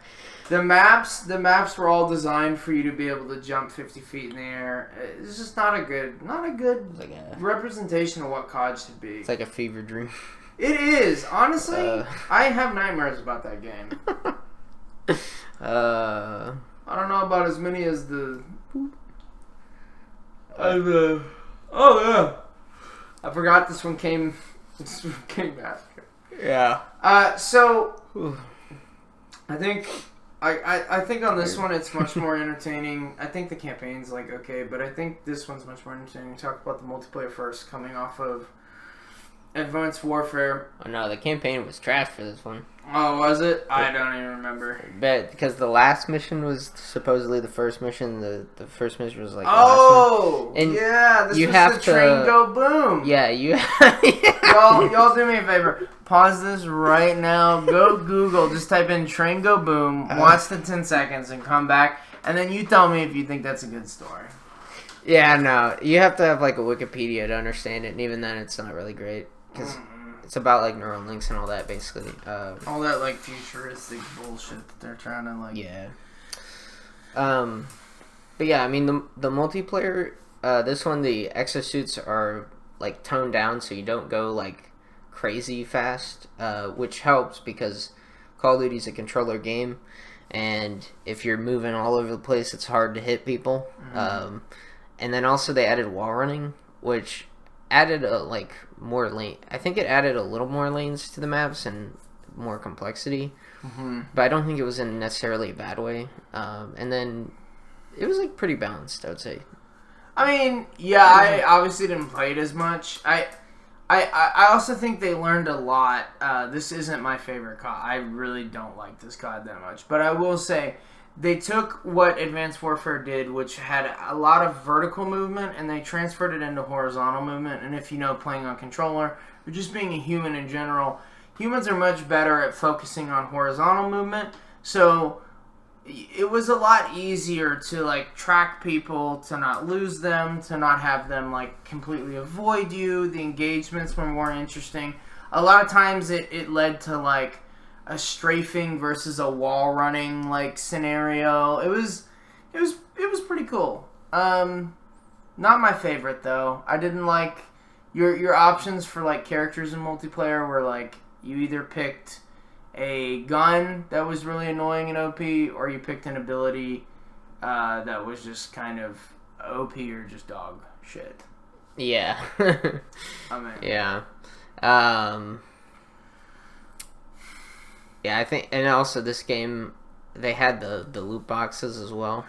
The maps were all designed for you to be able to jump 50 feet in the air. It's just not a good like representation of what COD should be. It's like a fever dream. It is, honestly. I have nightmares about that game. I don't know about as many as the. Oh yeah, I forgot this one came. This one came back. Yeah. So I think I think on this one it's much more entertaining. I think the campaign's like okay, but I think this one's much more entertaining. Talk about the multiplayer first, coming off of Advanced Warfare. Oh no, the campaign was trash for this one. Oh, was it? I don't even remember. But because the last mission was supposedly the first mission, the first mission was like the oh, last one. And yeah, this you was have the to, train go boom. Yeah, you. y'all do me a favor. Pause this right now. Go Google. Just type in train go boom. Watch the 10 seconds and come back, and then you tell me if you think that's a good story. Yeah, no, you have to have like a Wikipedia to understand it, and even then, it's not really great because. It's about like neural links and all that, basically. All that like futuristic bullshit that they're trying to like. Yeah. But yeah, I mean the multiplayer. This one, the exosuits are like toned down, so you don't go like crazy fast, which helps because Call of Duty's a controller game, and if you're moving all over the place, it's hard to hit people. Mm-hmm. And then also they added wall running, which added more lane. I think it added a little more lanes to the maps and more complexity, but I don't think it was in necessarily a bad way. And then it was like pretty balanced, I would say. I mean, yeah, I obviously didn't play it as much. I also think they learned a lot. This isn't my favorite COD. I really don't like this COD that much, but I will say they took what Advanced Warfare did, which had a lot of vertical movement, and they transferred it into horizontal movement. And if you know, playing on controller, or just being a human in general, humans are much better at focusing on horizontal movement. So it was a lot easier to like track people, to not lose them, to not have them like completely avoid you. The engagements were more interesting. A lot of times it led to like a strafing versus a wall running like scenario. It was pretty cool. Not my favorite though. I didn't like your options for like characters in multiplayer were like you either picked a gun that was really annoying and OP, or you picked an ability that was just kind of OP or just dog shit. Yeah. I mean, yeah. Yeah, I think, and also this game, they had the loot boxes as well,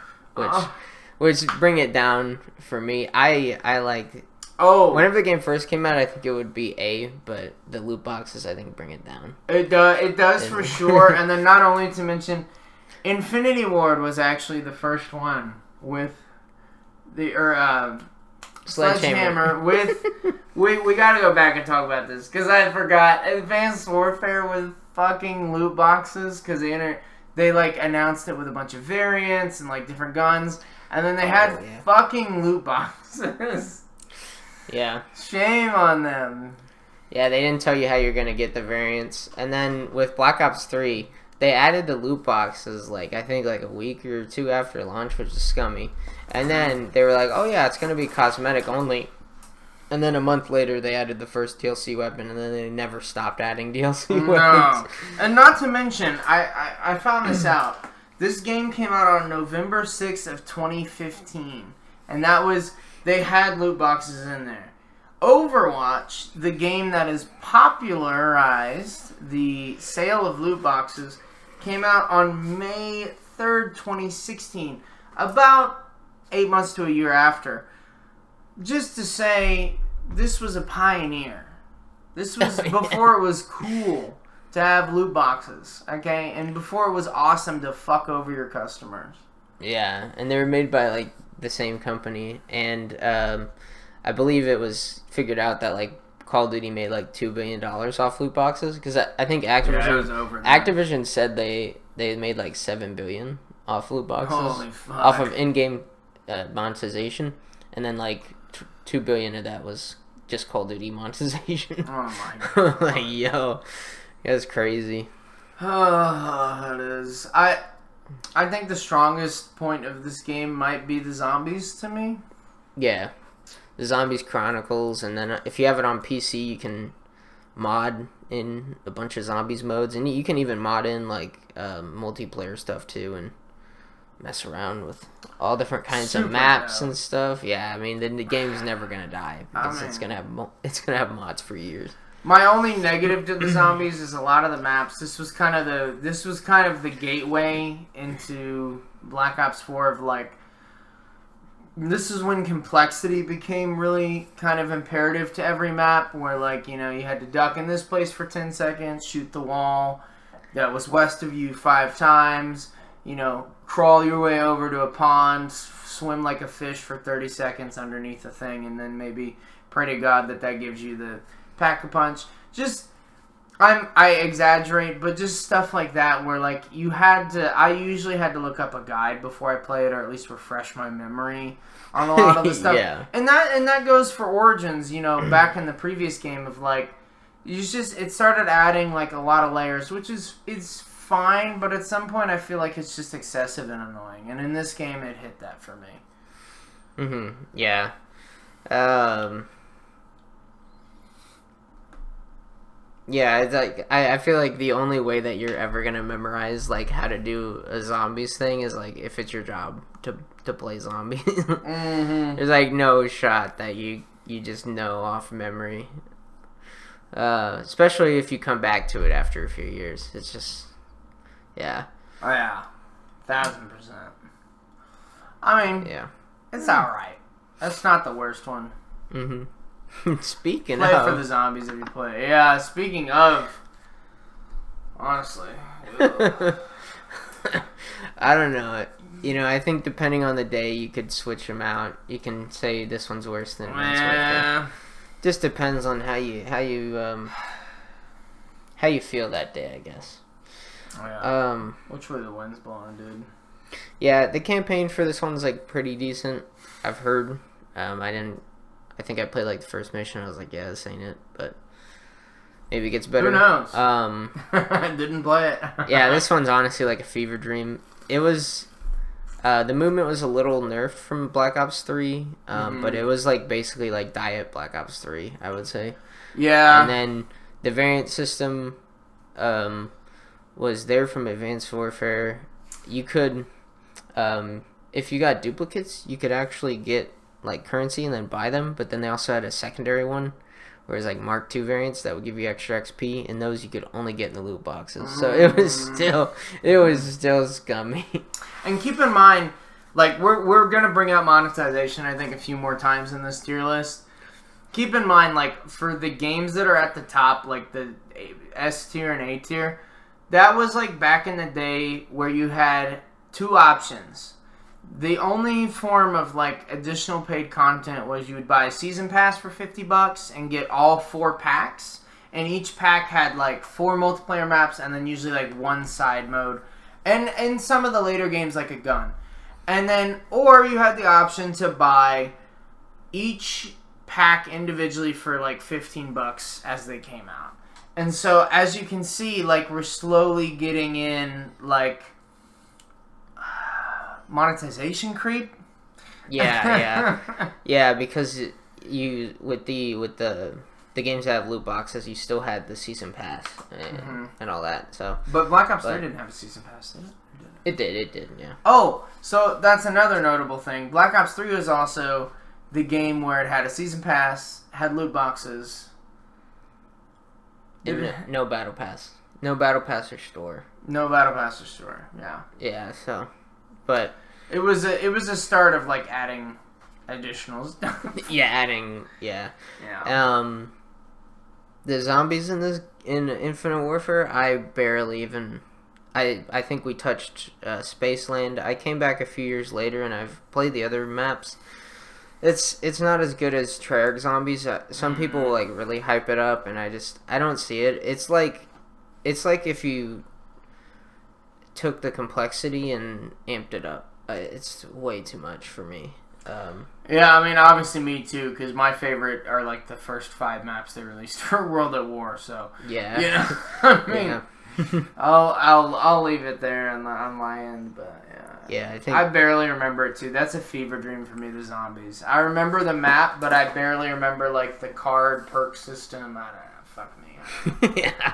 which bring it down for me. I like. Oh, whenever the game first came out, I think it would be A, but the loot boxes, I think, bring it down. It does for sure. And then not only to mention, Infinity Ward was actually the first one with the Sledgehammer with. We gotta go back and talk about this because I forgot Advanced Warfare with fucking loot boxes because they like announced it with a bunch of variants and like different guns, and then they had fucking loot boxes. Yeah. Shame on them. Yeah, they didn't tell you how you're gonna get the variants, and then with Black Ops 3, they added the loot boxes like I think like a week or two after launch, which is scummy. And then they were like, "Oh yeah, it's gonna be cosmetic only." And then a month later, they added the first DLC weapon, and then they never stopped adding DLC weapons. No. And not to mention, I found this out. This game came out on November 6th of 2015. And that was, they had loot boxes in there. Overwatch, the game that has popularized the sale of loot boxes, came out on May 3rd, 2016. About 8 months to a year after. Just to say, this was a pioneer. This was before it was cool to have loot boxes, okay? And before it was awesome to fuck over your customers. Yeah, and they were made by, like, the same company. And I believe it was figured out that, like, Call of Duty made, like, $2 billion off loot boxes. Because I think Activision said they made, like, $7 billion off loot boxes. Holy fuck. Off of in-game monetization. And then, like, $2 billion of that was just Call of Duty monetization. Oh my god! Like, yo, that's crazy. Oh, it is. I think the strongest point of this game might be the zombies to me. Yeah, the Zombies Chronicles, and then if you have it on PC, you can mod in a bunch of zombies modes, and you can even mod in like multiplayer stuff too, and mess around with all different kinds of maps and stuff. Yeah, I mean the game's never gonna die because it's gonna have mods for years. My only negative to the zombies is a lot of the maps. This was kind of the gateway into Black Ops 4 of like. This is when complexity became really kind of imperative to every map, where like you had to duck in this place for 10 seconds, shoot the wall that was west of you 5 times, crawl your way over to a pond, swim like a fish for 30 seconds underneath a thing, and then maybe pray to God that gives you the pack-a-punch. I exaggerate, but just stuff like that where like I usually had to look up a guide before I play it, or at least refresh my memory on a lot of the stuff. Yeah. And that goes for Origins, back in the previous game of like it started adding like a lot of layers, which is fine, but at some point I feel like it's just excessive and annoying. And in this game it hit that for me. Mm-hmm. Yeah. Yeah, it's like I feel like the only way that you're ever gonna memorize like how to do a zombies thing is like if it's your job to play zombies. Mm-hmm. There's like no shot that you just know off memory. Especially if you come back to it after a few years. It's just yeah. Oh yeah. 1000%. I mean, yeah. It's alright. That's not the worst one. Mm-hmm. Speaking play of... for the zombies if you play. Yeah, speaking of... Honestly. I don't know. I think depending on the day, you could switch them out. You can say this one's worse than that. Just depends on how you feel that day, I guess. Oh, yeah. Which way the wind's blowing, dude? Yeah, the campaign for this one's like pretty decent. I've heard. I think I played like the first mission. I was like, yeah, this ain't it, but maybe it gets better. Who knows? I didn't play it. Yeah, this one's honestly like a fever dream. It was the movement was a little nerfed from Black Ops 3, but it was like basically like diet Black Ops 3, I would say. Yeah. And then the variant system was there from Advanced Warfare. You could, if you got duplicates, you could actually get like currency and then buy them, but then they also had a secondary one where it's like Mark II variants that would give you extra XP, and those you could only get in the loot boxes. So it was still scummy. And keep in mind, like we're gonna bring out monetization I think a few more times in this tier list. Keep in mind, like for the games that are at the top, like the S tier and A tier, that was like back in the day where you had 2 options. The only form of like additional paid content was you would buy a season pass for $50 and get all 4 packs, and each pack had like 4 multiplayer maps and then usually like 1 side mode, and in some of the later games like a gun. And then, or you had the option to buy each pack individually for like $15 as they came out. And so as you can see, like we're slowly getting in like monetization creep. Yeah, because you with the games that have loot boxes, you still had the season pass and all that. So, but Black Ops 3 didn't have a season pass, did it? It did, yeah. Oh, so that's another notable thing. Black Ops 3 was also the game where it had a season pass, had loot boxes. No battle pass. No battle pass or store. No battle pass or store, yeah. Yeah, so... But it was a start of like adding additional stuff. Yeah. The zombies in Infinite Warfare, I barely even I think we touched Spaceland. I came back a few years later and I've played the other maps. It's not as good as Treyarch Zombies. Some people like really hype it up and I don't see it. It's like if you took the complexity and amped it up. It's way too much for me. Yeah, I mean, obviously me too, because my favorite are like the first 5 maps they released for World at War. So yeah, I mean, I'll leave it there on my end, but yeah, I think I barely remember it too. That's a fever dream for me. The zombies. I remember the map, but I barely remember like the card perk system. I don't know. Fuck me. Yeah.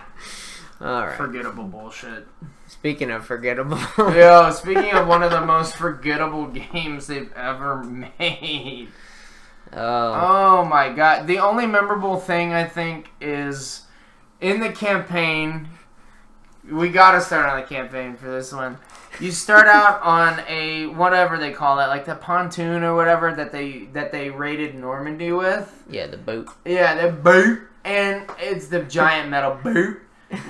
All right. Forgettable bullshit. Speaking of forgettable. Yo, speaking of one of the most forgettable games they've ever made. Oh. Oh my god. The only memorable thing I think is in the campaign. We gotta start on the campaign for this one. You start out on a whatever they call it, like the pontoon or whatever that they raided Normandy with. Yeah, the boat. Yeah, the boat, and it's the giant metal boat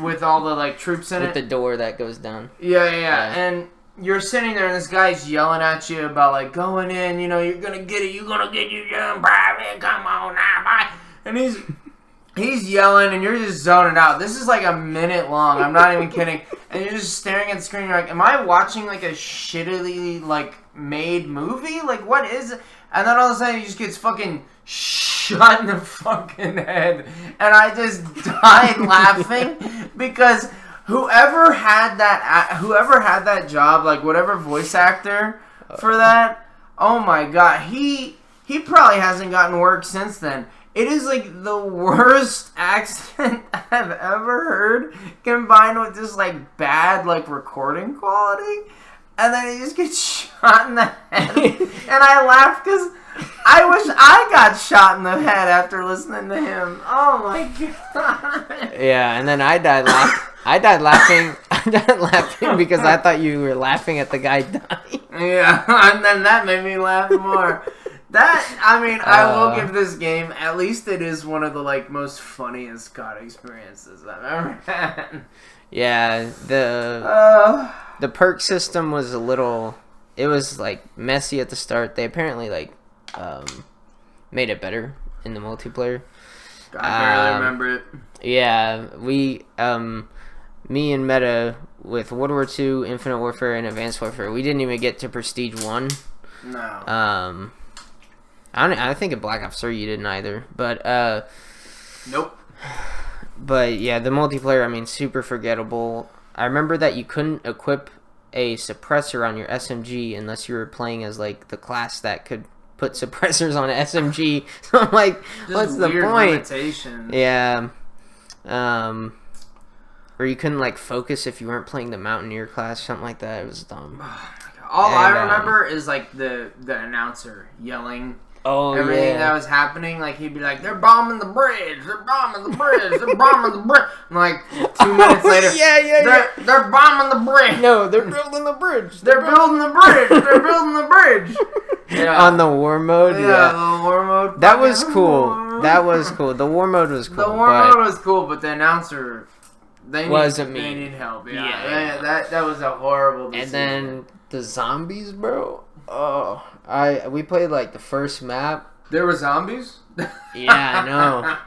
with all the like troops in it. With the door that goes down. Yeah. And you're sitting there, and this guy's yelling at you about like going in. You know, you're gonna get it. You're gonna get your young private. Come on now, bye. And he's yelling, and you're just zoning out. This is like a minute long. I'm not even kidding. And you're just staring at the screen. You're like, am I watching like a shittily like made movie? Like, what is it? And then all of a sudden, he just gets fucking shot in the fucking head. And I just died laughing because whoever had that job, like whatever voice actor for that, oh my god, he probably hasn't gotten work since then. It is like the worst accent I've ever heard, combined with just like bad like recording quality, and then he just gets shot in the head. And I laugh because I wish I got shot in the head after listening to him. Oh my god. Yeah, and then I died laughing because I thought you were laughing at the guy dying. Yeah, and then that made me laugh more. I will give this game, at least it is one of the like most funniest COD experiences I've ever had. Yeah, the perk system was it was like messy at the start. They apparently like made it better in the multiplayer. I barely remember it. Yeah, me and Meta with World War II, Infinite Warfare, and Advanced Warfare, we didn't even get to Prestige 1. No. I think in Black Ops 3 you didn't either, but nope. But yeah, the multiplayer, I mean, super forgettable. I remember that you couldn't equip a suppressor on your SMG unless you were playing as like the class that could put suppressors on an SMG. So I'm like, just what's the weird point? Limitations. Yeah. Or you couldn't like focus if you weren't playing the Mountaineer class, something like that. It was dumb. All I remember is like the announcer yelling everything that was happening. Like he'd be like, "They're bombing the bridge! They're bombing the bridge! They're bombing the bridge!" And like 2 minutes later, they're bombing the bridge. No, they're building the bridge. They're building the bridge. They're building the bridge. Yeah. On the war mode, yeah. The war mode. That was cool. That was cool. The war mode was cool. The war mode was cool, but the announcer, they need help. Yeah. That was a horrible decision. And then the zombies, bro. Oh, we played like the first map. There were zombies? Yeah, I know.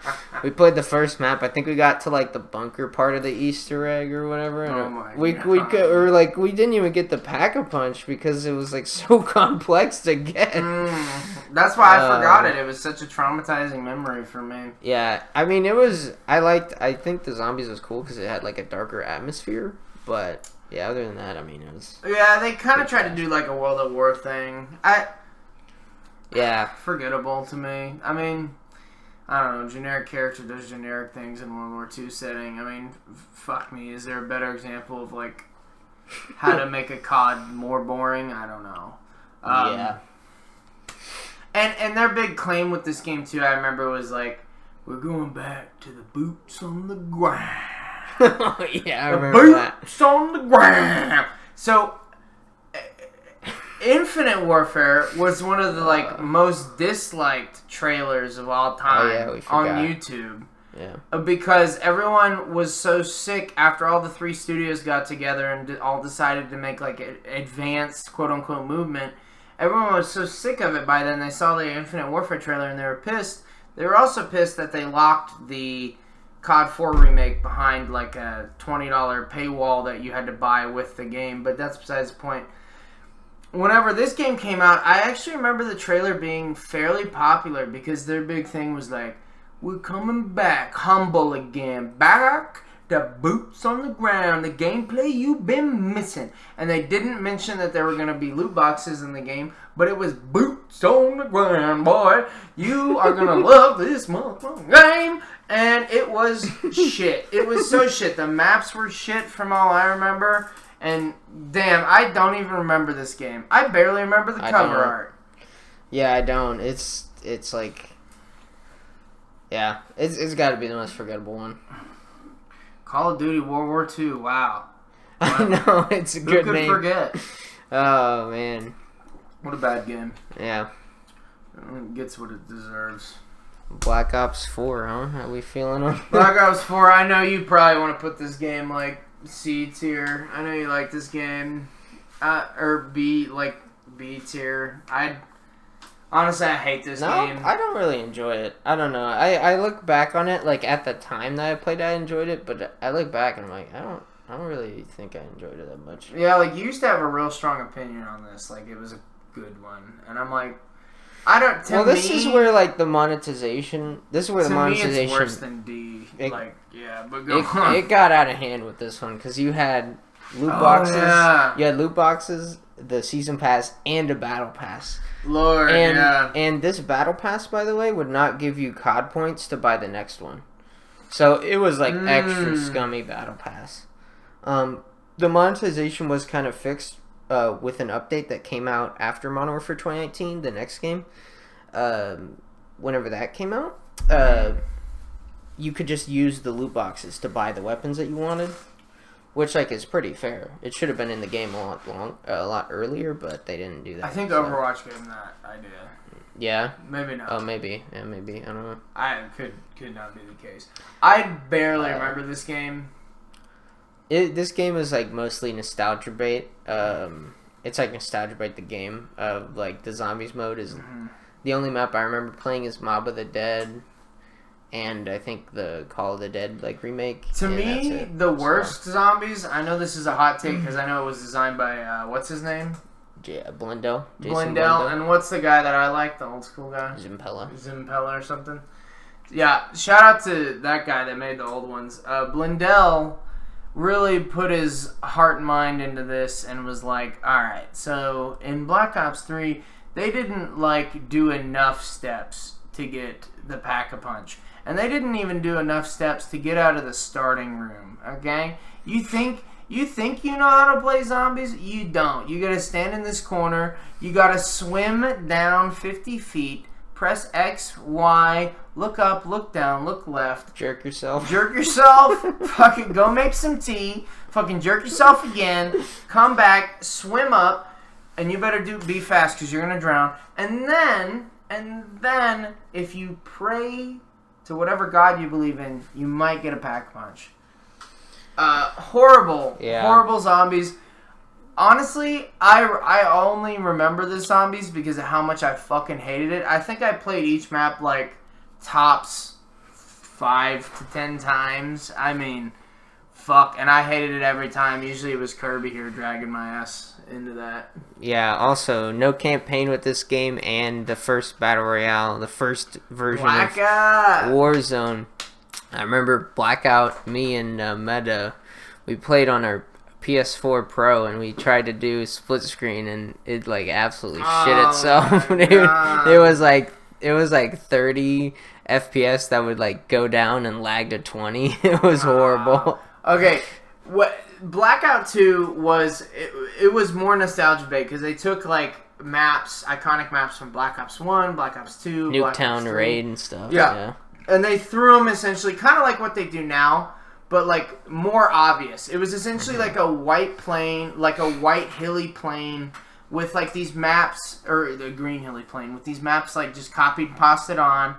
We played the first map. I think we got to like the bunker part of the Easter egg or whatever. Oh my god. We didn't even get the Pack-a-Punch because it was like so complex to get. That's why I forgot it. It was such a traumatizing memory for me. Yeah, I mean I think the zombies was cool because it had like a darker atmosphere, but yeah, other than that, I mean, it was... Yeah, they kind of tried to do, like, a World at War thing. Yeah. Forgettable to me. I mean, I don't know, generic character does generic things in World War II setting. I mean, fuck me, is there a better example of, like, how to make a COD more boring? I don't know. Yeah. And their big claim with this game, too, I remember was, like, we're going back to the boots on the ground. Yeah, I remember that. Boots on the ground. So, Infinite Warfare was one of the like most disliked trailers of all time on YouTube. Yeah. Because everyone was so sick after all the 3 studios got together and all decided to make like an advanced quote unquote movement. Everyone was so sick of it by then. They saw the Infinite Warfare trailer and they were pissed. They were also pissed that they locked the COD 4 remake behind like a $20 paywall that you had to buy with the game, but that's besides the point. Whenever this game came out, I actually remember the trailer being fairly popular because their big thing was like, we're coming back, humble again, back to boots on the ground, the gameplay you've been missing. And they didn't mention that there were going to be loot boxes in the game, but it was boots on the ground, boy. You are going to love this motherfucking game. And it was shit. It was so shit. The maps were shit from all I remember. And damn, I don't even remember this game. I barely remember the cover art. Yeah, I don't. It's it's like, yeah, it's got to be the most forgettable one. Call of Duty World War II. Wow. I know, it's a good Who could name. forget? Oh man. What a bad game. Yeah. It gets what it deserves. Black Ops 4, huh? How we feeling on Black Ops 4, I know you probably want to put this game like C tier. I know you like this game. Or B tier. Honestly, I hate this game. I don't really enjoy it. I don't know. I look back on it, like at the time that I played I enjoyed it, but I look back and I'm like, I don't really think I enjoyed it that much. Yeah, like you used to have a real strong opinion on this. Like it was a good one. And I'm like, I don't. To this me, is where like the monetization. This is where the monetization. Me, it's worse than D. But go on. It got out of hand with this one because you had loot boxes. Yeah. You had loot boxes, the season pass, and a battle pass. Lord, and this battle pass, by the way, would not give you COD points to buy the next one. So it was like extra scummy battle pass. The monetization was kind of fixed with an update that came out after Modern Warfare 2019, the next game. Whenever that came out, you could just use the loot boxes to buy the weapons that you wanted, which like is pretty fair. It should have been in the game a lot earlier, but they didn't do that. I think Overwatch gave them that idea. Yeah. Maybe not. Oh, maybe. Yeah, maybe. I don't know. I could not be the case. I barely remember this game. This game is like mostly nostalgia bait. It's like nostalgia bait. The game of like the zombies mode is the only map I remember playing is Mob of the Dead, and I think the Call of the Dead like remake. To me, the worst zombies. I know this is a hot take because I know it was designed by what's his name? Blendell. Blendell. And what's the guy that I like? The old school guy. Zimpella or something. Yeah, shout out to that guy that made the old ones. Blendell really put his heart and mind into this and was like, alright, so in Black Ops 3, they didn't like do enough steps to get the Pack-a-Punch. And they didn't even do enough steps to get out of the starting room, okay? You think you know how to play zombies? You don't. You gotta stand in this corner, you gotta swim down 50 feet, press X, Y, look up, look down, look left. Jerk yourself. Fucking go make some tea. Fucking jerk yourself again. Come back, swim up, and you better be fast because you're gonna drown. And then, if you pray to whatever god you believe in, you might get a Pack-a-Punch. Horrible zombies. Honestly, I only remember the zombies because of how much I fucking hated it. I think I played each map like tops 5 to 10 times. I mean, fuck, and I hated it every time. Usually it was Kirby here dragging my ass into that. Yeah, also, no campaign with this game, and the first Battle Royale, the first version of Warzone. I remember Blackout, me and Meta, we played on our PS4 Pro, and we tried to do split screen, and it like absolutely shit itself. It was like 30 FPS that would like go down and lag to 20. It was horrible. Okay, Blackout 2 was it was more nostalgia bait because they took like iconic maps from Black Ops 1, Black Ops 2, Nuketown Raid and stuff. Yeah. And they threw them essentially kind of like what they do now, but like more obvious. It was essentially like a white plain, like a white hilly plain with like these maps, or the green hilly plain with these maps like just copied and pasted on.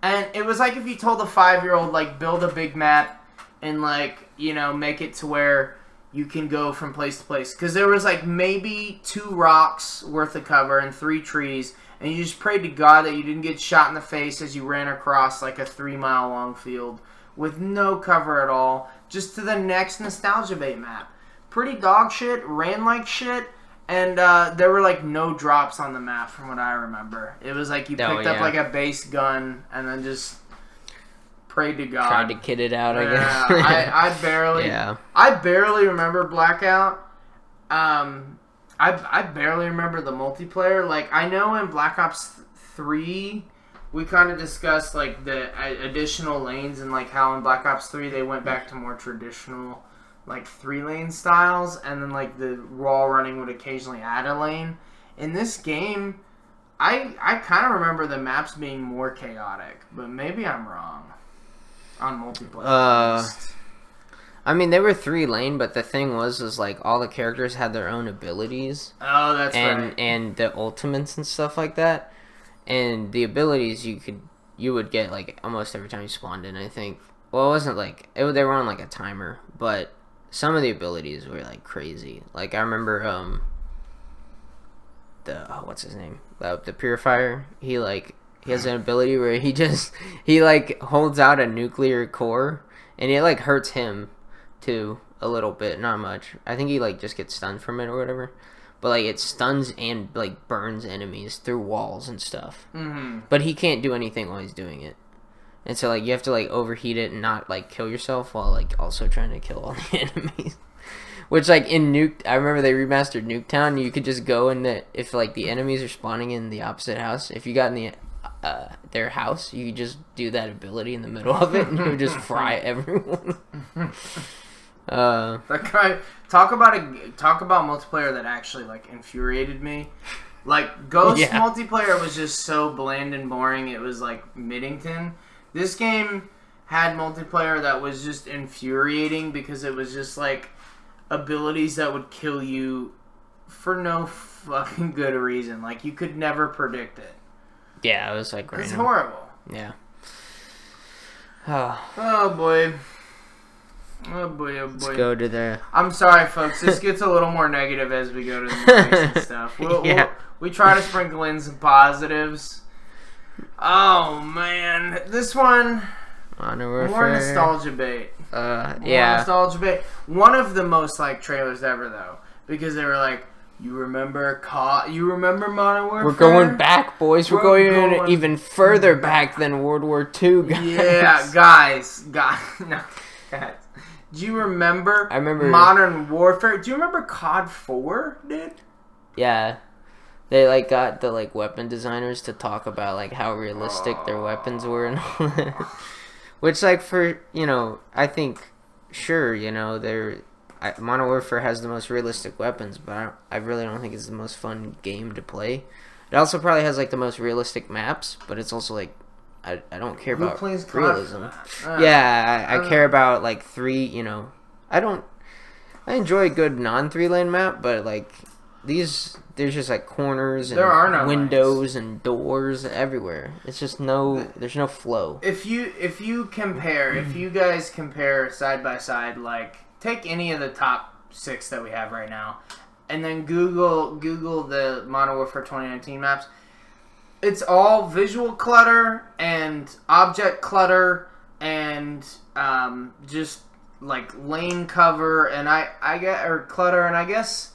And it was like if you told a 5-year-old like build a big map and like, you know, make it to where you can go from place to place. Because there was like maybe 2 rocks worth of cover and 3 trees. And you just prayed to God that you didn't get shot in the face as you ran across like a 3-mile long field with no cover at all, just to the next nostalgia bait map. Pretty dog shit, ran like shit, and there were like no drops on the map from what I remember. It was like you picked up like a base gun and then just prayed to God. Tried to kid it out, I guess. I barely remember Blackout. I barely remember the multiplayer. Like, I know in Black Ops 3, we kind of discussed, like, the additional lanes and, like, how in Black Ops 3 they went back to more traditional, like, 3-lane styles. And then, like, the wall running would occasionally add a lane. In this game, I kind of remember the maps being more chaotic, but maybe I'm wrong on multiplayer. I mean, they were 3-lane, but the thing was like all the characters had their own abilities. Oh, that's right. And the ultimates and stuff like that. And the abilities you would get like almost every time you spawned in, I think. Well, it wasn't like they were on like a timer, but some of the abilities were like crazy. Like I remember what's his name? The Purifier. He has an ability where he like holds out a nuclear core and it like hurts him too a little bit, not much. I think he like just gets stunned from it or whatever. But like it stuns and like burns enemies through walls and stuff. Mm-hmm. But he can't do anything while he's doing it. And so like you have to like overheat it and not like kill yourself while like also trying to kill all the enemies. Which like in I remember they remastered Nuketown. You could just go in if like the enemies are spawning in the opposite house. If you got in their house, you could just do that ability in the middle of it, and you would just fry everyone. That guy talk about multiplayer that actually like infuriated me. Like Ghost multiplayer was just so bland and boring. It was like Middington. This game had multiplayer that was just infuriating because it was just like abilities that would kill you for no fucking good reason. Like you could never predict it. Yeah, it was like random. It's horrible. Yeah. Oh boy. Oh boy, oh boy. Let's go to the... I'm sorry, folks. This gets a little more negative as we go to the movies and stuff. We try to sprinkle in some positives. Oh, man. This one... More nostalgia bait. Yeah. Nostalgia bait. One of the most, like, trailers ever, though. Because they were like, you remember Modern Warfare? We're going back, boys. We're going even further back than World War II, guys. Yeah, guys. No, guys. Do you remember? I remember Modern Warfare. Do you remember COD 4, dude? Yeah, they like got the like weapon designers to talk about like how realistic their weapons were and all that. Which like for I think sure Modern Warfare has the most realistic weapons, but I really don't think it's the most fun game to play. It also probably has like the most realistic maps, but it's also like. I don't care about realism. I care about like I enjoy a good non-3-lane map, but like there's just like corners and windows and doors everywhere. It's just there's no flow. If you guys compare side by side, like take any of the top 6 that we have right now, and then Google the Modern Warfare 2019 maps. It's all visual clutter and object clutter and just like lane cover and clutter, and I guess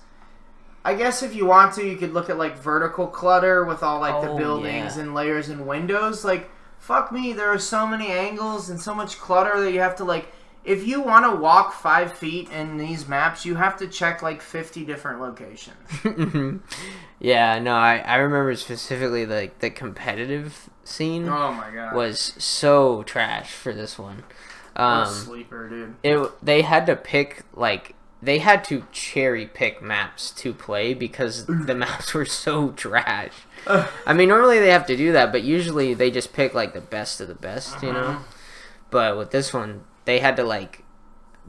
if you want to, you could look at like vertical clutter with all like the buildings and layers and windows. Like fuck me, there are so many angles and so much clutter that you have to like. If you want to walk 5 feet in these maps, you have to check like 50 different locations. Yeah, no, I remember specifically like the competitive scene. Oh my god, was so trash for this one. Sleeper, dude. They had to cherry pick maps to play because the maps were so trash. I mean, normally they have to do that, but usually they just pick like the best of the best, But with this one. They had to like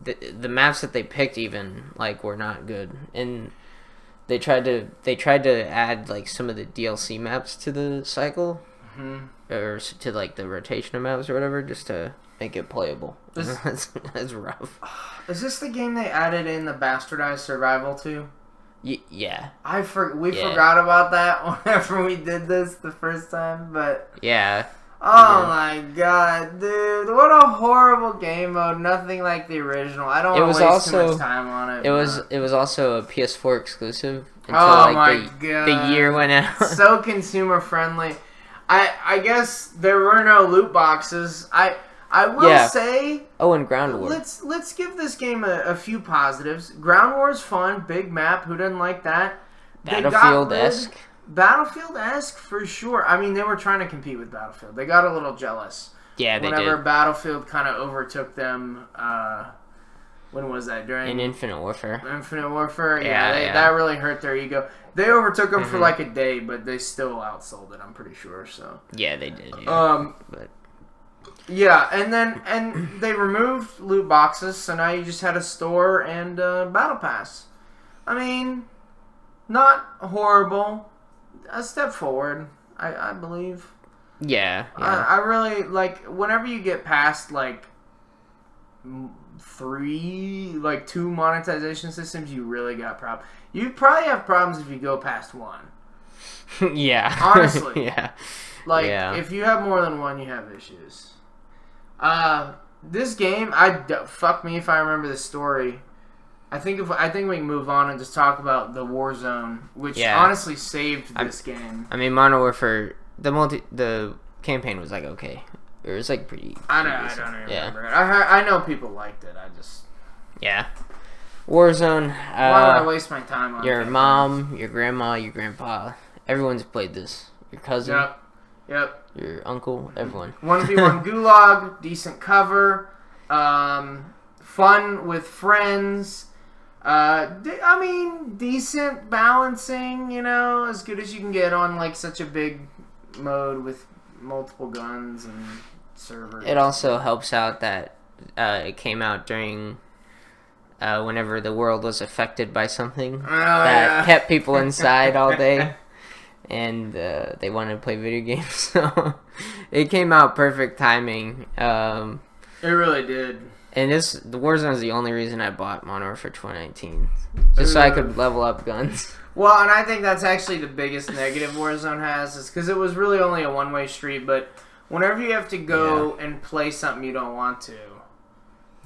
the maps that they picked even like were not good, and they tried to add like some of the DLC maps to the cycle, or to like the rotation of maps or whatever, just to make it playable. That's rough. Is this the game they added in the bastardized survival to? Yeah. We forgot about that whenever we did this the first time, but yeah. Oh my god, dude! What a horrible game mode. Nothing like the original. I don't want to waste too much time on it. It was also a PS4 exclusive until god, the year went out. So consumer friendly. I guess there were no loot boxes. I will say. Oh, and Ground War. Let's give this game a few positives. Ground War is fun. Big map. Who doesn't like that? Battlefield-esque. Battlefield-esque for sure. I mean, they were trying to compete with Battlefield. They got a little jealous. Yeah, they whenever did. Battlefield kind of overtook them When was that? During in Infinite Warfare. Infinite Warfare? Yeah. That really hurt their ego. They overtook them for like a day, but they still outsold it, I'm pretty sure. So yeah, they did. Yeah. But yeah, and they removed loot boxes, so now you just had a store and a battle pass. I mean, not horrible. A step forward, I believe. Yeah. I really like whenever you get past like 2 monetization systems, you really got problems. You probably have problems if you go past 1. yeah. Honestly. yeah. Like, if you have more than 1, you have issues. This game, fuck me if I remember the story. I think we can move on and just talk about the Warzone, which honestly saved this game. I mean, Modern Warfare, the campaign was like okay. It was like pretty. I don't remember it. I know people liked it. I just. Yeah. Warzone. Why would I waste my time on your mom, your grandma, your grandpa? Everyone's played this. Your cousin. Yep. Your uncle. Everyone. 1v1 Gulag. Decent cover. Fun with friends. I mean, decent balancing. You know, as good as you can get on like such a big mode with multiple guns and servers. It also helps out that it came out during whenever the world was affected by something that kept people inside all day, and they wanted to play video games. So it came out perfect timing. It really did. And the Warzone is the only reason I bought Modern Warfare 2019, just so I could level up guns. Well, and I think that's actually the biggest negative Warzone has, is because it was really only a one-way street, but whenever you have to go and play something you don't want to,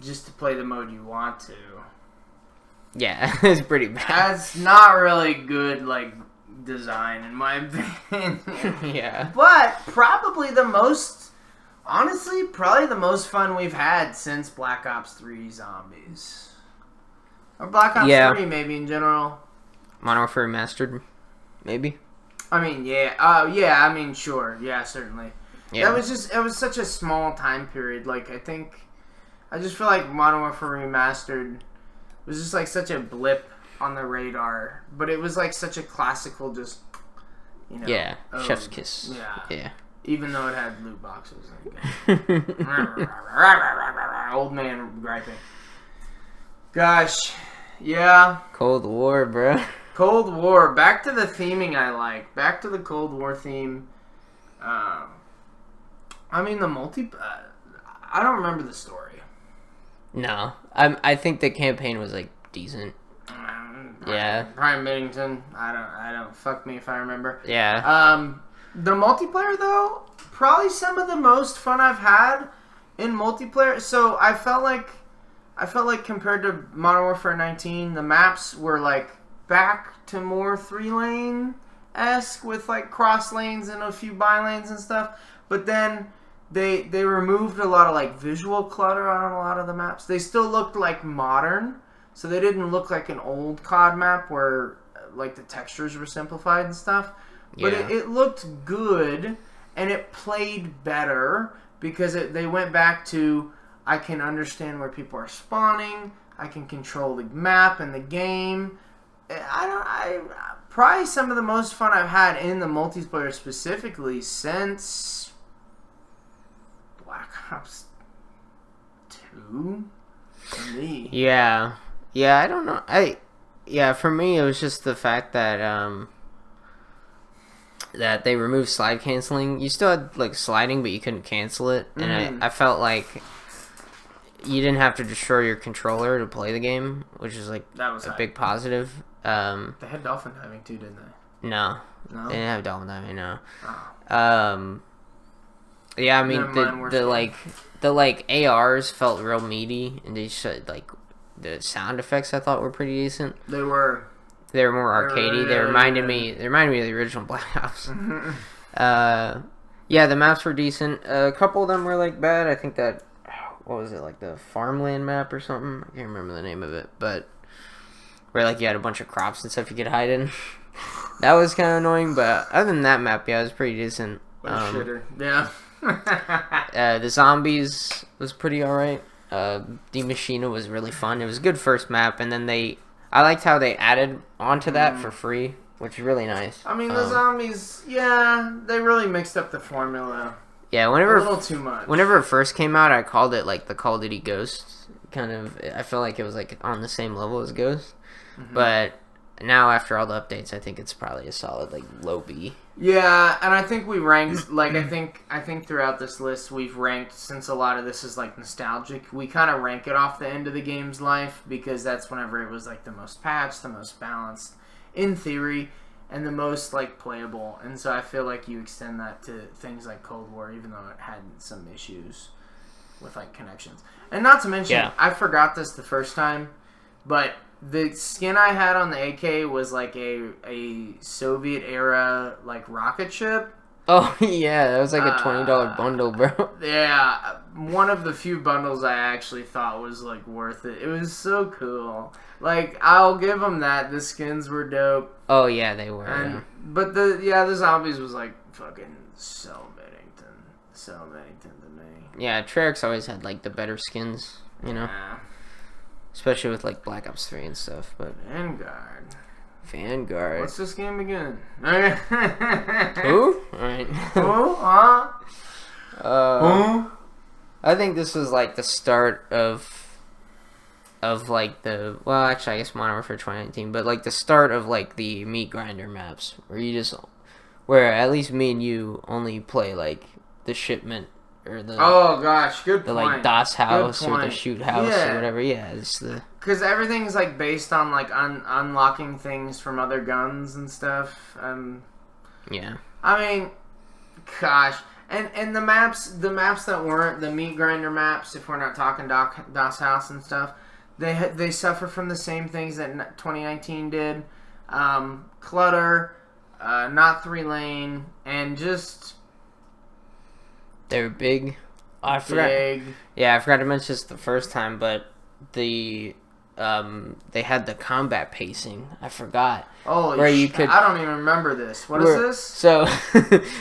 just to play the mode you want to. Yeah, it's pretty bad. That's not really good, like, design, in my opinion. Yeah. But probably the most fun we've had since Black Ops 3 Zombies. Or Black Ops 3, maybe, in general. Modern Warfare Remastered, maybe. I mean, I mean, sure, yeah, certainly. Yeah. It was such a small time period. Like, I just feel like Modern Warfare Remastered was just like such a blip on the radar, but it was like such a classical, just, you know. Yeah, chef's kiss. Yeah. Even though it had loot boxes. Old man griping. Gosh, yeah. Cold War, bro. Cold War. Back to the theming I like. Back to the Cold War theme. I mean, I don't remember the story. No. I think the campaign was, like, decent. Yeah. Prime Middington. I don't. Fuck me if I remember. Yeah. The multiplayer, though, probably some of the most fun I've had in multiplayer. So I felt like compared to Modern Warfare 19, the maps were like back to more 3-lane-esque with like cross lanes and a few by lanes and stuff. But then they removed a lot of like visual clutter on a lot of the maps. They still looked like modern, so they didn't look like an old COD map where like the textures were simplified and stuff. But it looked good, and it played better because they went back to, I can understand where people are spawning, I can control the map and the game. Probably some of the most fun I've had in the multiplayer specifically since Black Ops 2, for me. Yeah, I don't know. For me, it was just the fact that that they removed slide canceling. You still had like sliding, but you couldn't cancel it, and I felt like you didn't have to destroy your controller to play the game, which is like a big positive. They had dolphin diving too, didn't they? No, they didn't have dolphin diving. No. Oh. Yeah, I mean the ARs felt real meaty, and they should like the sound effects I thought were pretty decent. They were more arcadey. They reminded me of the original Black Ops. Yeah, the maps were decent. A couple of them were like bad. I think that what was it, like the farmland map or something? I can't remember the name of it, but where like you had a bunch of crops and stuff you could hide in. That was kind of annoying, but other than that map, yeah, it was pretty decent. Shitter. Yeah. The zombies was pretty alright. The Machina was really fun. It was a good first map, and then I liked how they added onto that for free, which is really nice. I mean, the zombies, yeah, they really mixed up the formula. Yeah, A little too much. Whenever it first came out, I called it like the Call of Duty Ghost. Kind of, I feel like it was like on the same level as Ghost, but now after all the updates, I think it's probably a solid like low B. Yeah, and I think we ranked like I think throughout this list we've ranked, since a lot of this is like nostalgic. We kind of rank it off the end of the game's life because that's whenever it was like the most patched, the most balanced, in theory, and the most like playable. And so I feel like you extend that to things like Cold War, even though it had some issues with like connections. And not to mention, I forgot this the first time, but the skin I had on the AK was like a Soviet era like rocket ship. Oh yeah, that was like a $20 bundle, bro. Yeah, one of the few bundles I actually thought was like worth it. It was so cool. Like, I'll give them that. The skins were dope. Oh yeah, they were. And, but the zombies was like fucking so Bennington to me. Yeah, Treyarch's always had like the better skins, you know. Yeah. Especially with like Black Ops 3 and stuff, but Vanguard. What's this game again? Who? Alright. Who? Huh? Who? I think this was like the start of like actually I guess Modern Warfare 2019, but like the start of like the meat grinder maps where at least me and you only play like the shipment or the good point. Like DOS house or the shoot house or whatever. Yeah, it's the because everything's like based on like unlocking things from other guns and stuff. Yeah. I mean, gosh, and the maps that weren't the meat grinder maps, if we're not talking DOS house and stuff, they suffer from the same things that 2019 did. Clutter, not 3-lane, and just. They were big. Oh, I forgot. Big. Yeah, I forgot to mention this the first time, but they had the combat pacing. I forgot. I don't even remember this. What is this?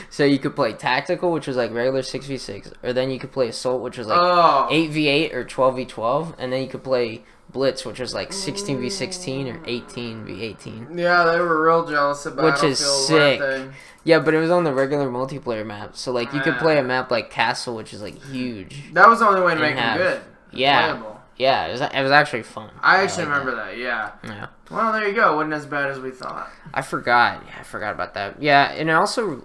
So you could play tactical, which was like regular 6v6, or then you could play assault, which was like 8v8 or 12v12, and then you could play blitz, which was like 16v16 or 18v18. Yeah, they were real jealous of Battlefield. Which is sick. Yeah, but it was on the regular multiplayer map, so like you could play a map like Castle, which is like huge. That was the only way to make them good. Yeah. Playable. Yeah, it was actually fun. I actually remember that. Yeah. Well, there you go. Wasn't as bad as we thought. I forgot. Yeah, I forgot about that. Yeah, and it also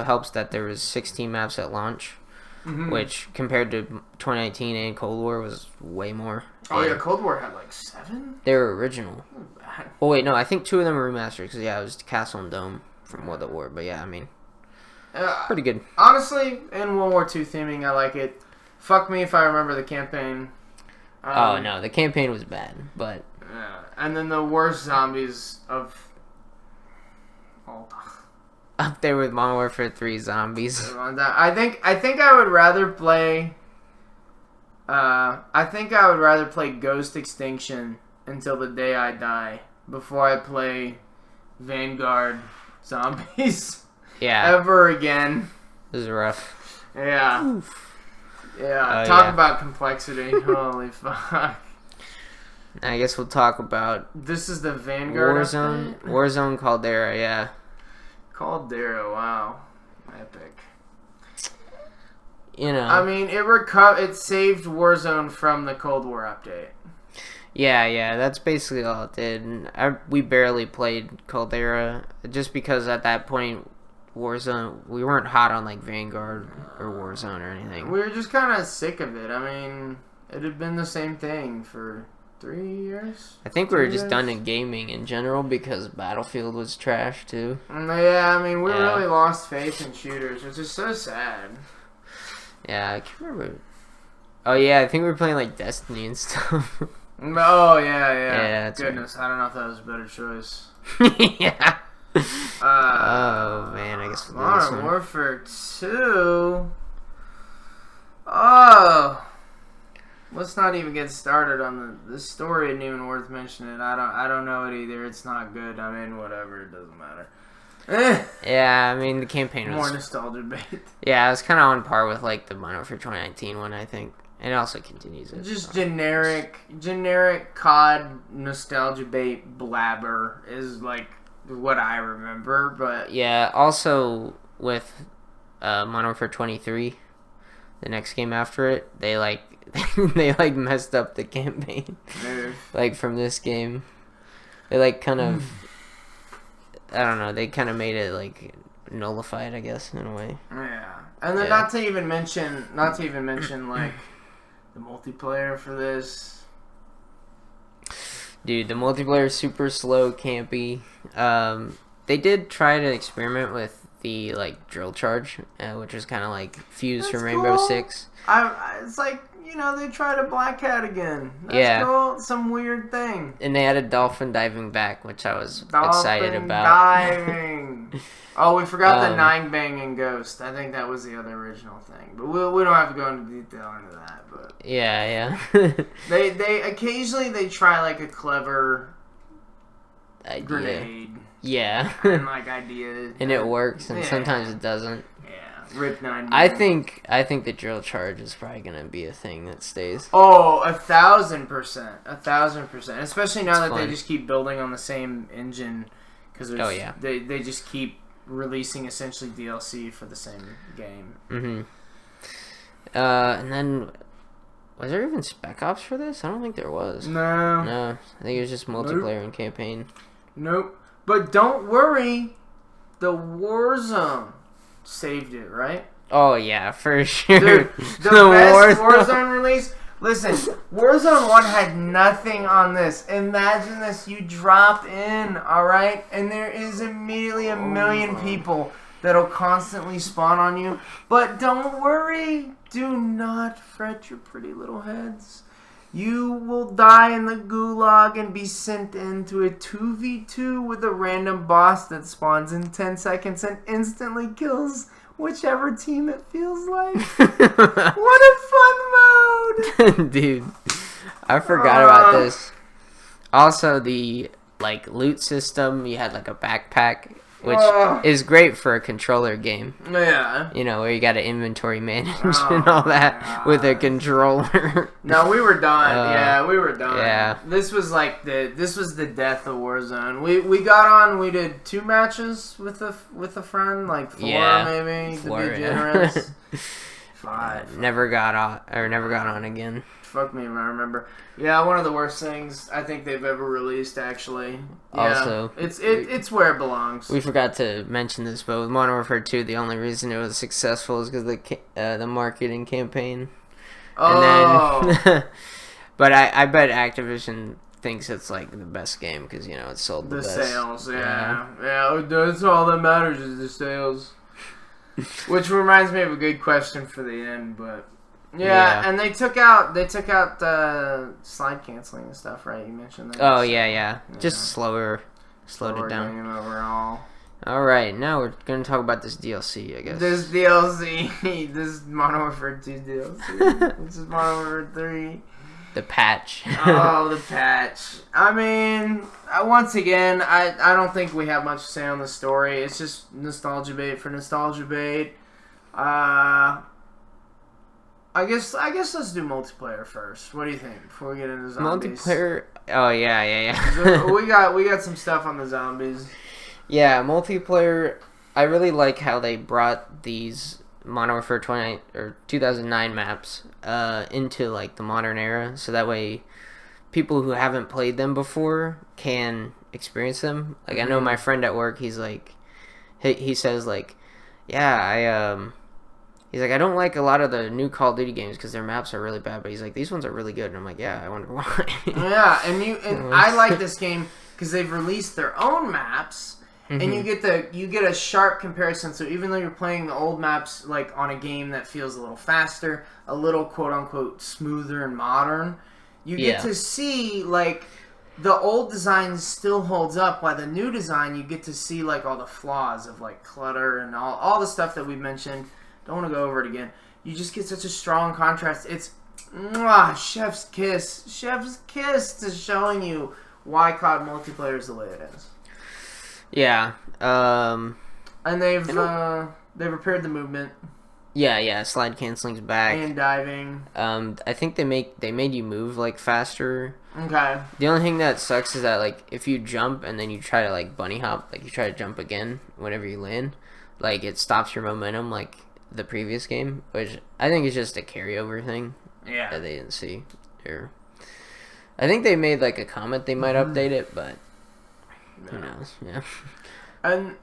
helps that there was 16 maps at launch, which compared to 2019 and Cold War was way more. Oh yeah, Cold War had like 7. They were original. Oh wait, no, I think 2 of them were remastered because it was Castle and Dome from World at War. But yeah, I mean, pretty good. Honestly, in World War II theming, I like it. Fuck me if I remember the campaign. Oh no, the campaign was bad, but and then the worst zombies of all time. Up there with Modern Warfare 3 zombies. I think I would rather play. I think I would rather play Ghost Extinction until the day I die before I play Vanguard zombies. Yeah. Ever again. This is rough. Yeah. Oof. Yeah, talk about complexity. Holy fuck. I guess we'll talk about... This is the Vanguard Warzone. Warzone Caldera, yeah. Caldera, wow. Epic. You know. I mean, it saved Warzone from the Cold War update. Yeah, that's basically all it did. And we barely played Caldera, just because at that point... Warzone, we weren't hot on like Vanguard or Warzone or anything. We were just kind of sick of it. I mean, it had been the same thing for 3 years. I think we were just done in gaming in general because Battlefield was trash too. Yeah, I mean, we really lost faith in shooters, which is so sad. Yeah, I can't remember. Oh yeah, I think we were playing like Destiny and stuff. Oh yeah. Goodness, right. I don't know if that was a better choice. Yeah. Oh man, I guess we'll do this one. Modern Warfare 2. Oh, let's not even get started on the story. Isn't even worth mentioning. I don't know it either. It's not good. I mean, whatever. It doesn't matter. Yeah, I mean the campaign was more nostalgia bait. Yeah, it was kind of on par with like the Modern Warfare 2019 one, I think. And it also continues it. Just generic COD nostalgia bait blabber is like what I remember, but yeah. Also with Modern Warfare 23, the next game after it, they messed up the campaign. Like from this game, they like kind of I don't know. They kind of made it like nullified, I guess, in a way. Yeah, and then not to even mention like the multiplayer for this. Dude, the multiplayer is super slow, campy. They did try to experiment with the like drill charge, which was kind of like fused from Rainbow Six. It's like they tried a Black Hat again. That's cool. Some weird thing. And they added dolphin diving back, which I was excited about. Diving. Oh, we forgot the 9-banging ghost. I think that was the other original thing, but we don't have to go into detail into that. But yeah. they occasionally try like a clever idea. Grenade. Yeah. And like idea. And it works, and sometimes it doesn't. Yeah. Rip 9. I think the drill charge is probably gonna be a thing that stays. Oh, 1,000%, 1,000%. Especially now that they just keep building on the same engine, because they just keep releasing essentially DLC for the same game. And then was there even Spec Ops for this? I don't think there was. No, I think it was just multiplayer and campaign. Nope. But don't worry, the Warzone saved it, right? Oh yeah, for sure. Dude, the best Warzone release. Listen, Warzone 1 had nothing on this. Imagine this, you drop in, alright? And there is immediately a million people that'll constantly spawn on you. But don't worry, do not fret your pretty little heads. You will die in the gulag and be sent into a 2v2 with a random boss that spawns in 10 seconds and instantly kills whichever team it feels like. What a fun mode! Dude, I forgot about this. Also, the like loot system, you had like a backpack, which is great for a controller game. Yeah. Where you got to inventory manage and all that with a controller. No, we were done. We were done. Yeah. This was the death of Warzone. We got on. We did 2 matches with a friend, like 4 maybe 4, to be generous. 5. Never got on again. Fuck me if I remember. Yeah, one of the worst things I think they've ever released, actually. Yeah, also, it's where it belongs. We forgot to mention this, but with Modern Warfare 2, the only reason it was successful is because the marketing campaign. Oh. And then, but I bet Activision thinks it's like the best game because it sold the best. Sales. Yeah, that's all that matters is the sales. Which reminds me of a good question for the end, but. Yeah, and they took out slide canceling and stuff, right? You mentioned that. Oh yeah. Just slowed it down. Game overall. All right, now we're gonna talk about this DLC, I guess. This DLC, this Modern Warfare 2 DLC. This is Modern Warfare 3. The patch. Oh, the patch. I mean, once again, I don't think we have much to say on the story. It's just nostalgia bait for nostalgia bait. I guess let's do multiplayer first. What do you think before we get into zombies? Multiplayer. Oh yeah. we got some stuff on the zombies. Yeah, multiplayer. I really like how they brought these Modern Warfare 2009 maps into like the modern era, so that way people who haven't played them before can experience them. Like I know my friend at work, he's like, he says like, yeah, he's like, I don't like a lot of the new Call of Duty games because their maps are really bad, but he's like, these ones are really good, and I'm like, yeah, I wonder why. Yeah, and I like this game because they've released their own maps, and you get a sharp comparison. So even though you're playing the old maps like on a game that feels a little faster, a little quote unquote smoother and modern, you get to see like the old design still holds up, while the new design you get to see like all the flaws of like clutter and all the stuff that we mentioned. Don't want to go over it again. You just get such a strong contrast. It's chef's kiss. Chef's kiss to showing you why COD multiplayer is the way it is. Yeah. And they've repaired the movement. Yeah, slide canceling's back. And diving. I think they made you move like faster. Okay. The only thing that sucks is that like if you jump and then you try to like bunny hop, like you try to jump again whenever you land, like it stops your momentum like the previous game, which I think is just a carryover thing. Yeah. That they didn't see. Or I think they made like a comment they might update it, but who knows? Yeah. And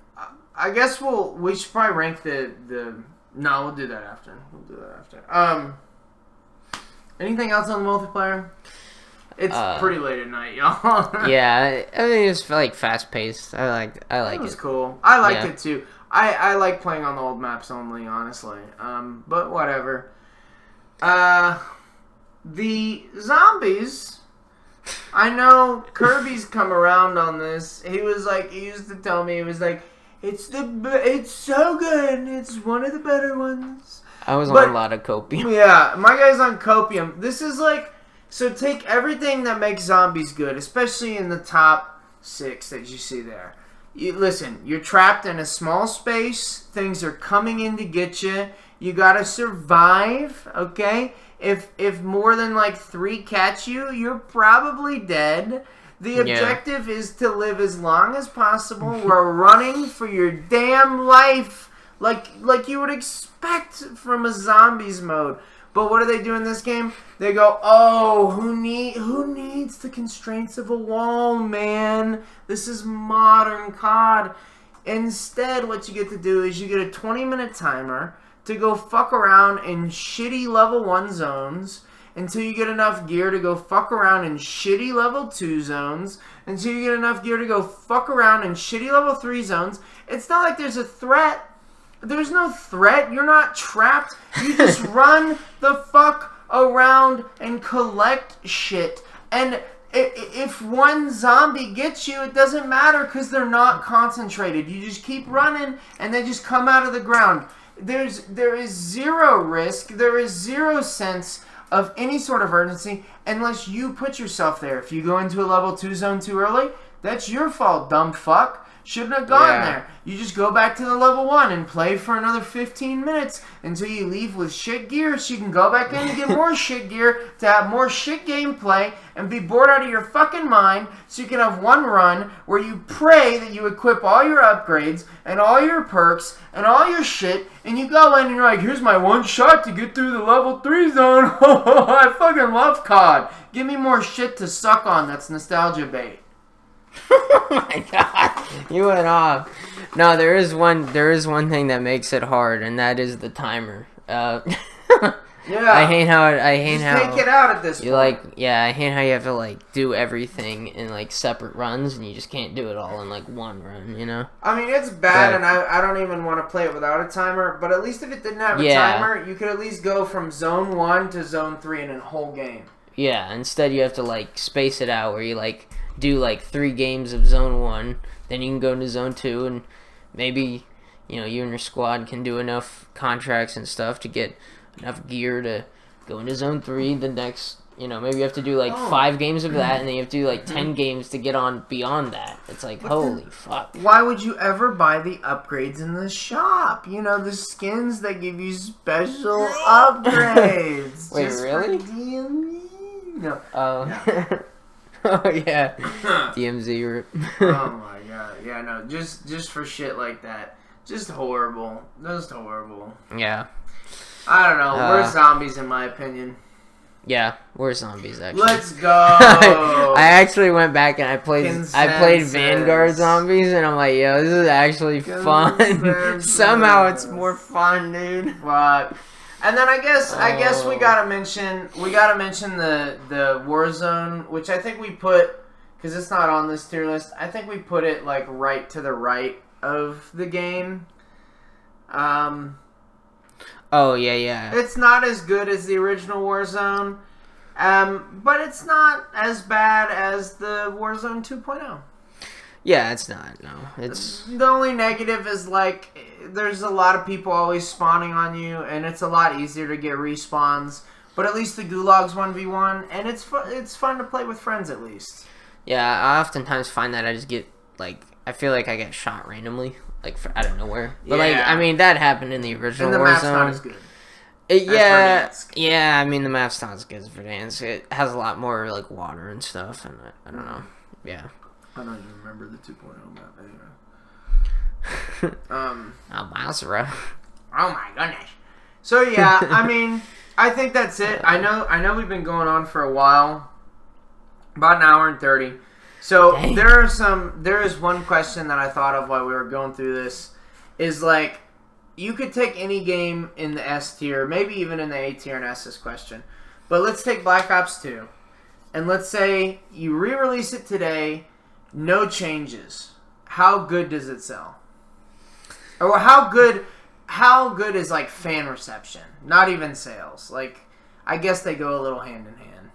I guess we should probably rank the. No, we'll do that after. Anything else on the multiplayer? It's pretty late at night, y'all. Yeah, I mean it's like fast paced. I like It was it. cool. I liked it too. I like playing on the old maps only, honestly. But whatever. The zombies. I know Kirby's come around on this. He used to tell me, he was like, it's so good. It's one of the better ones. I was on a lot of copium. Yeah, my guy's on copium. This is like, so take everything that makes zombies good, especially in the top 6 that you see there. Listen, you're trapped in a small space. Things are coming in to get you. You gotta survive, okay? If more than like 3 catch you, you're probably dead. The objective is to live as long as possible. We're running for your damn life, like you would expect from a zombies mode. But what do they do in this game? They go, oh, who needs the constraints of a wall, man? This is modern COD. Instead, what you get to do is you get a 20-minute timer to go fuck around in shitty level 1 zones until you get enough gear to go fuck around in shitty level 2 zones, until you get enough gear to go fuck around in shitty level 3 zones. It's not like there's a threat. There's no threat. You're not trapped. You just run the fuck around and collect shit. And if one zombie gets you, it doesn't matter because they're not concentrated. You just keep running and they just come out of the ground. There is zero risk. There is zero sense of any sort of urgency unless you put yourself there. If you go into a level 2 zone too early, that's your fault, dumb fuck. Shouldn't have gone there. You just go back to the level 1 and play for another 15 minutes until you leave with shit gear so you can go back in and get more shit gear to have more shit gameplay and be bored out of your fucking mind so you can have one run where you pray that you equip all your upgrades and all your perks and all your shit and you go in and you're like, here's my one shot to get through the level 3 zone. I fucking love COD. Give me more shit to suck on that's nostalgia bait. Oh my god, you went off. No, there is one thing that makes it hard, and that is the timer. Yeah, I hate how take it out at this point. I hate how you have to like do everything in like separate runs, and you just can't do it all in like one run. You know. I mean, it's bad, and I don't even want to play it without a timer. But at least if it didn't have a timer, you could at least go from zone 1 to zone 3 in a whole game. Yeah. Instead, you have to like space it out, where you like do like 3 games of zone 1, then you can go into zone 2, and maybe you and your squad can do enough contracts and stuff to get enough gear to go into zone 3 the next, maybe you have to do like 5 games of that, and then you have to do like 10 games to get on beyond that. It's like, holy fuck. Why would you ever buy the upgrades in the shop? The skins that give you special upgrades. Wait, just really? For DMV. No. Oh. Oh yeah, DMZ rip. Oh my god, yeah, no, just for shit like that, just horrible, Yeah. I don't know, we're zombies in my opinion. Yeah, we're zombies actually. Let's go. I actually went back and I played Vanguard Zombies, and I'm like, yo, this is actually fun. Somehow it's more fun, dude. Fuck. And then I guess we gotta mention the Warzone, which I think we put, because it's not on this tier list. I think we put it like right to the right of the game. Oh yeah. It's not as good as the original Warzone, but it's not as bad as the Warzone 2.0. Yeah, it's not. No, it's the only negative is like there's a lot of people always spawning on you, and it's a lot easier to get respawns. But at least the Gulag's 1v1, and it's fun to play with friends at least. Yeah, I oftentimes find that I just get like I feel like I get shot randomly. like out of nowhere. But Yeah. I mean, that happened in the original And the map's not Warzone. as good. Yeah. I mean, the map's not as good as Verdansk. It has a lot more like water and stuff, and I don't know. Yeah. I don't even remember the 2.0 map anyway. Basra. Oh my goodness. So yeah, I mean, I think that's it. I know we've been going on for a while, about an hour and 30. So Dang. there is one question that I thought of while we were going through this, is like, you could take any game in the S tier, maybe even in the A tier and ask this question. But let's take Black Ops 2. And let's say you re-release it today, no changes. How good does it sell? Or how good is like fan reception? Not even sales. Like, I guess they go a little hand in hand.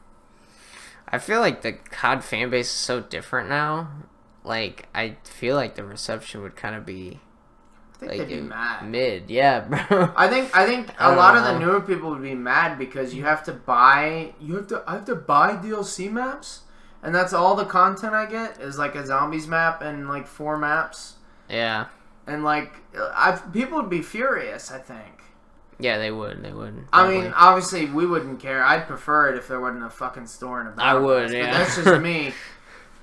I feel like the COD fan base is so different now. Like, I feel like the reception would kind of be I think they'd be mad. Mid, yeah, bro. I think a lot of the newer people would be mad because I have to buy DLC maps, and that's all the content I get is like a zombies map and like 4 maps. Yeah. And like people would be furious, I think. Yeah, they would. I mean, obviously we wouldn't care. I'd prefer it if there wasn't a fucking store in a battle. I would, pass, yeah. But that's just me.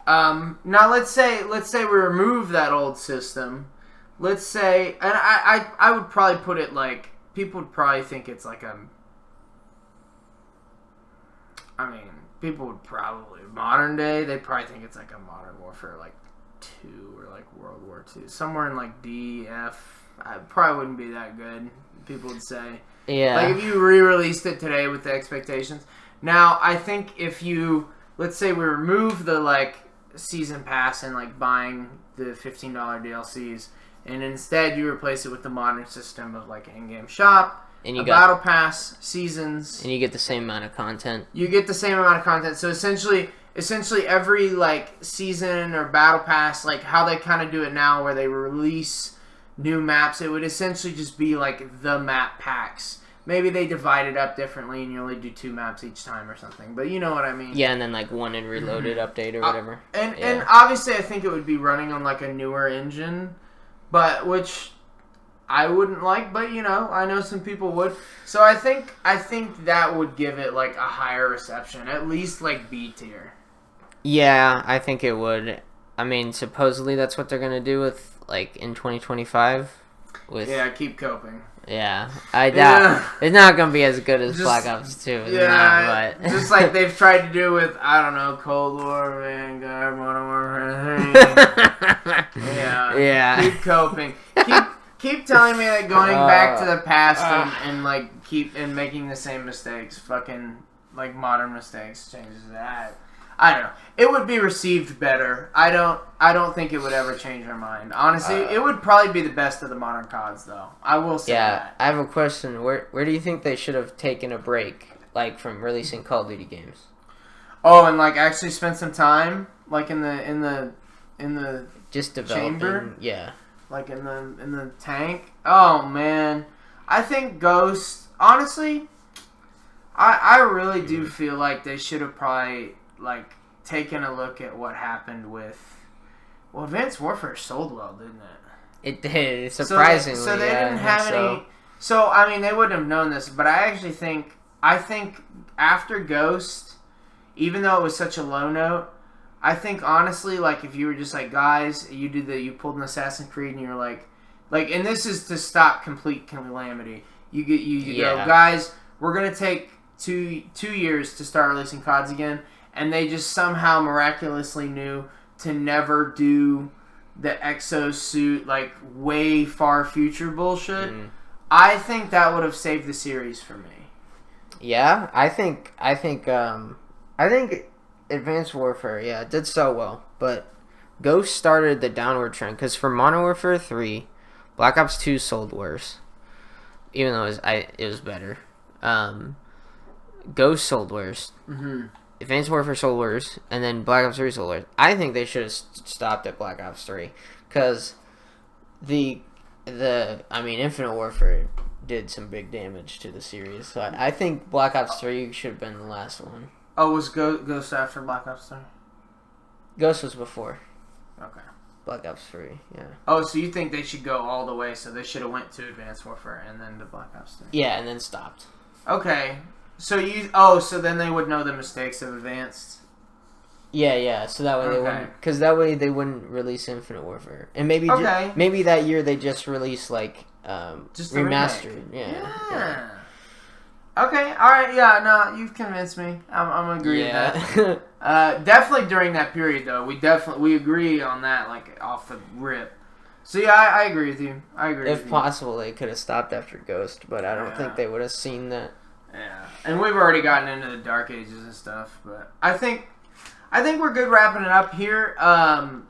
Now let's say we remove that old system. Let's say, and I would probably put it like, people would probably think it's like people would probably, modern day, they'd probably think it's like a Modern Warfare like 2 or like World War II. Somewhere in like D, F, I probably wouldn't be that good, people would say. Yeah. Like if you re-released it today with the expectations. Now, I think if you, let's say we remove the like season pass and like buying the $15 DLCs, and instead you replace it with the modern system of like an in-game shop, and you battle pass, seasons, and you get the same amount of content. You get the same amount of content. So essentially every like season or battle pass, like how they kind of do it now, where they release new maps, it would essentially just be like the map packs. Maybe they divide it up differently, and you only do 2 maps each time or something. But you know what I mean. Yeah, and then like one in Reloaded update or whatever. And obviously, I think it would be running on like a newer engine. But which I wouldn't like, but you know, I know some people would. So I think that would give it like a higher reception, at least like B tier. Yeah, I think it would. I mean, supposedly that's what they're gonna do with like in 2025. Keep coping. Yeah, I doubt it's not gonna be as good as Black Ops 2. Yeah, but just like they've tried to do with, I don't know, Cold War, Vanguard, Modern Warfare 3. Yeah. Keep coping. Keep telling me that going back to the past and like keep making the same mistakes, fucking like modern mistakes, changes that. I don't know. It would be received better. I don't think it would ever change our mind. Honestly, it would probably be the best of the modern CODs, though. I will say that. I have a question. Where do you think they should have taken a break, like from releasing Call of Duty games? Oh, and like actually spend some time, like in the just developing, chamber, yeah, like in the tank. Oh man, I think Ghost. Honestly, I really do feel like they should have probably like taken a look at what happened with. Well, Advanced Warfare sold well, didn't it? It did, surprisingly. So they didn't have any. So I mean, they wouldn't have known this, but I actually think after Ghost, even though it was such a low note, I think honestly, like if you were just like, guys, you pulled an Assassin's Creed and you're like, and this is to stop complete calamity. You go, guys, we're gonna take two years to start releasing CODs again, and they just somehow miraculously knew to never do the exosuit like way far future bullshit. I think that would have saved the series for me. Yeah, I think Advanced Warfare, it did so well, but Ghost started the downward trend because for Modern Warfare 3, Black Ops 2 sold worse, even though it was better. Ghost sold worse. Advanced Warfare sold worse, and then Black Ops 3 sold worse. I think they should have stopped at Black Ops 3 because Infinite Warfare did some big damage to the series. So I think Black Ops 3 should have been the last one. Oh, was Ghost after Black Ops 3? Ghost was before. Okay. Black Ops 3. Yeah. Oh, so you think they should go all the way? So they should have went to Advanced Warfare and then to Black Ops 3. Yeah, and then stopped. Okay. So so then they would know the mistakes of Advanced. Yeah. So that way they wouldn't, because that way they wouldn't release Infinite Warfare, and maybe maybe that year they just released like just remastered. Yeah. Okay. All right. Yeah. No, you've convinced me. I'm agree with that. Definitely during that period though, we agree on that like off the rip. So yeah, I agree with you. If possible, they could have stopped after Ghost, but I don't think they would have seen that. Yeah, and we've already gotten into the Dark Ages and stuff, but I think we're good wrapping it up here.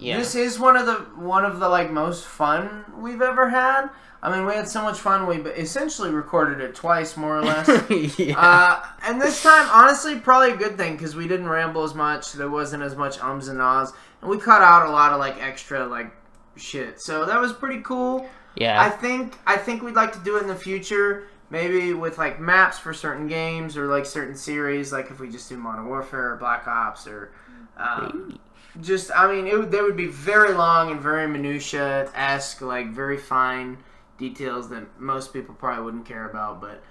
This is one of the like most fun we've ever had. I mean, we had so much fun. We essentially recorded it twice, more or less. And this time, honestly, probably a good thing because we didn't ramble as much. There wasn't as much ums and ahs, and we cut out a lot of like extra like shit. So that was pretty cool. Yeah. I think we'd like to do it in the future. Maybe with like maps for certain games or like certain series, like if we just do Modern Warfare or Black Ops or they would be very long and very minutia-esque, like very fine details that most people probably wouldn't care about. But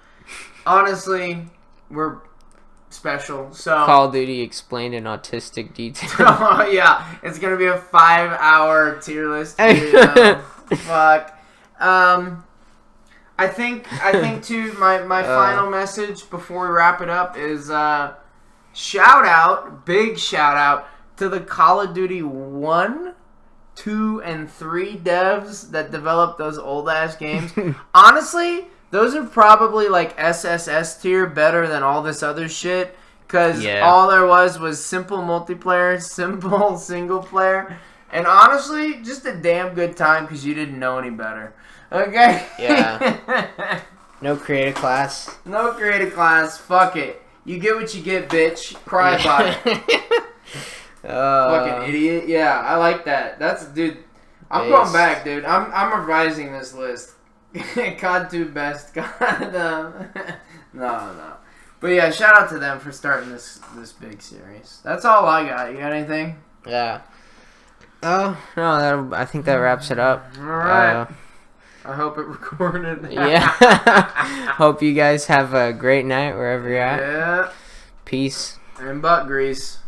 honestly, we're special. So Call of Duty explained in autistic detail. Yeah, it's gonna be a 5-hour tier list video. Fuck. I think too. My final message before we wrap it up is big shout out to the Call of Duty 1, 2, and 3 devs that developed those old ass games. Honestly, those are probably like SSS tier better than all this other shit. Because all there was simple multiplayer, simple single player, and honestly, just a damn good time because you didn't know any better. Okay? Yeah. No creative class. No creative class. Fuck it. You get what you get, bitch. Cry about it. Fucking idiot. Yeah, I like that. Dude. I'm going back, dude. I'm revising this list. COD 2 best. God. No. But yeah, shout out to them for starting this big series. That's all I got. You got anything? Yeah. Oh no, I think that wraps it up. All right. I hope it recorded. Yeah. Hope you guys have a great night wherever you're at. Yeah. Peace. And butt grease.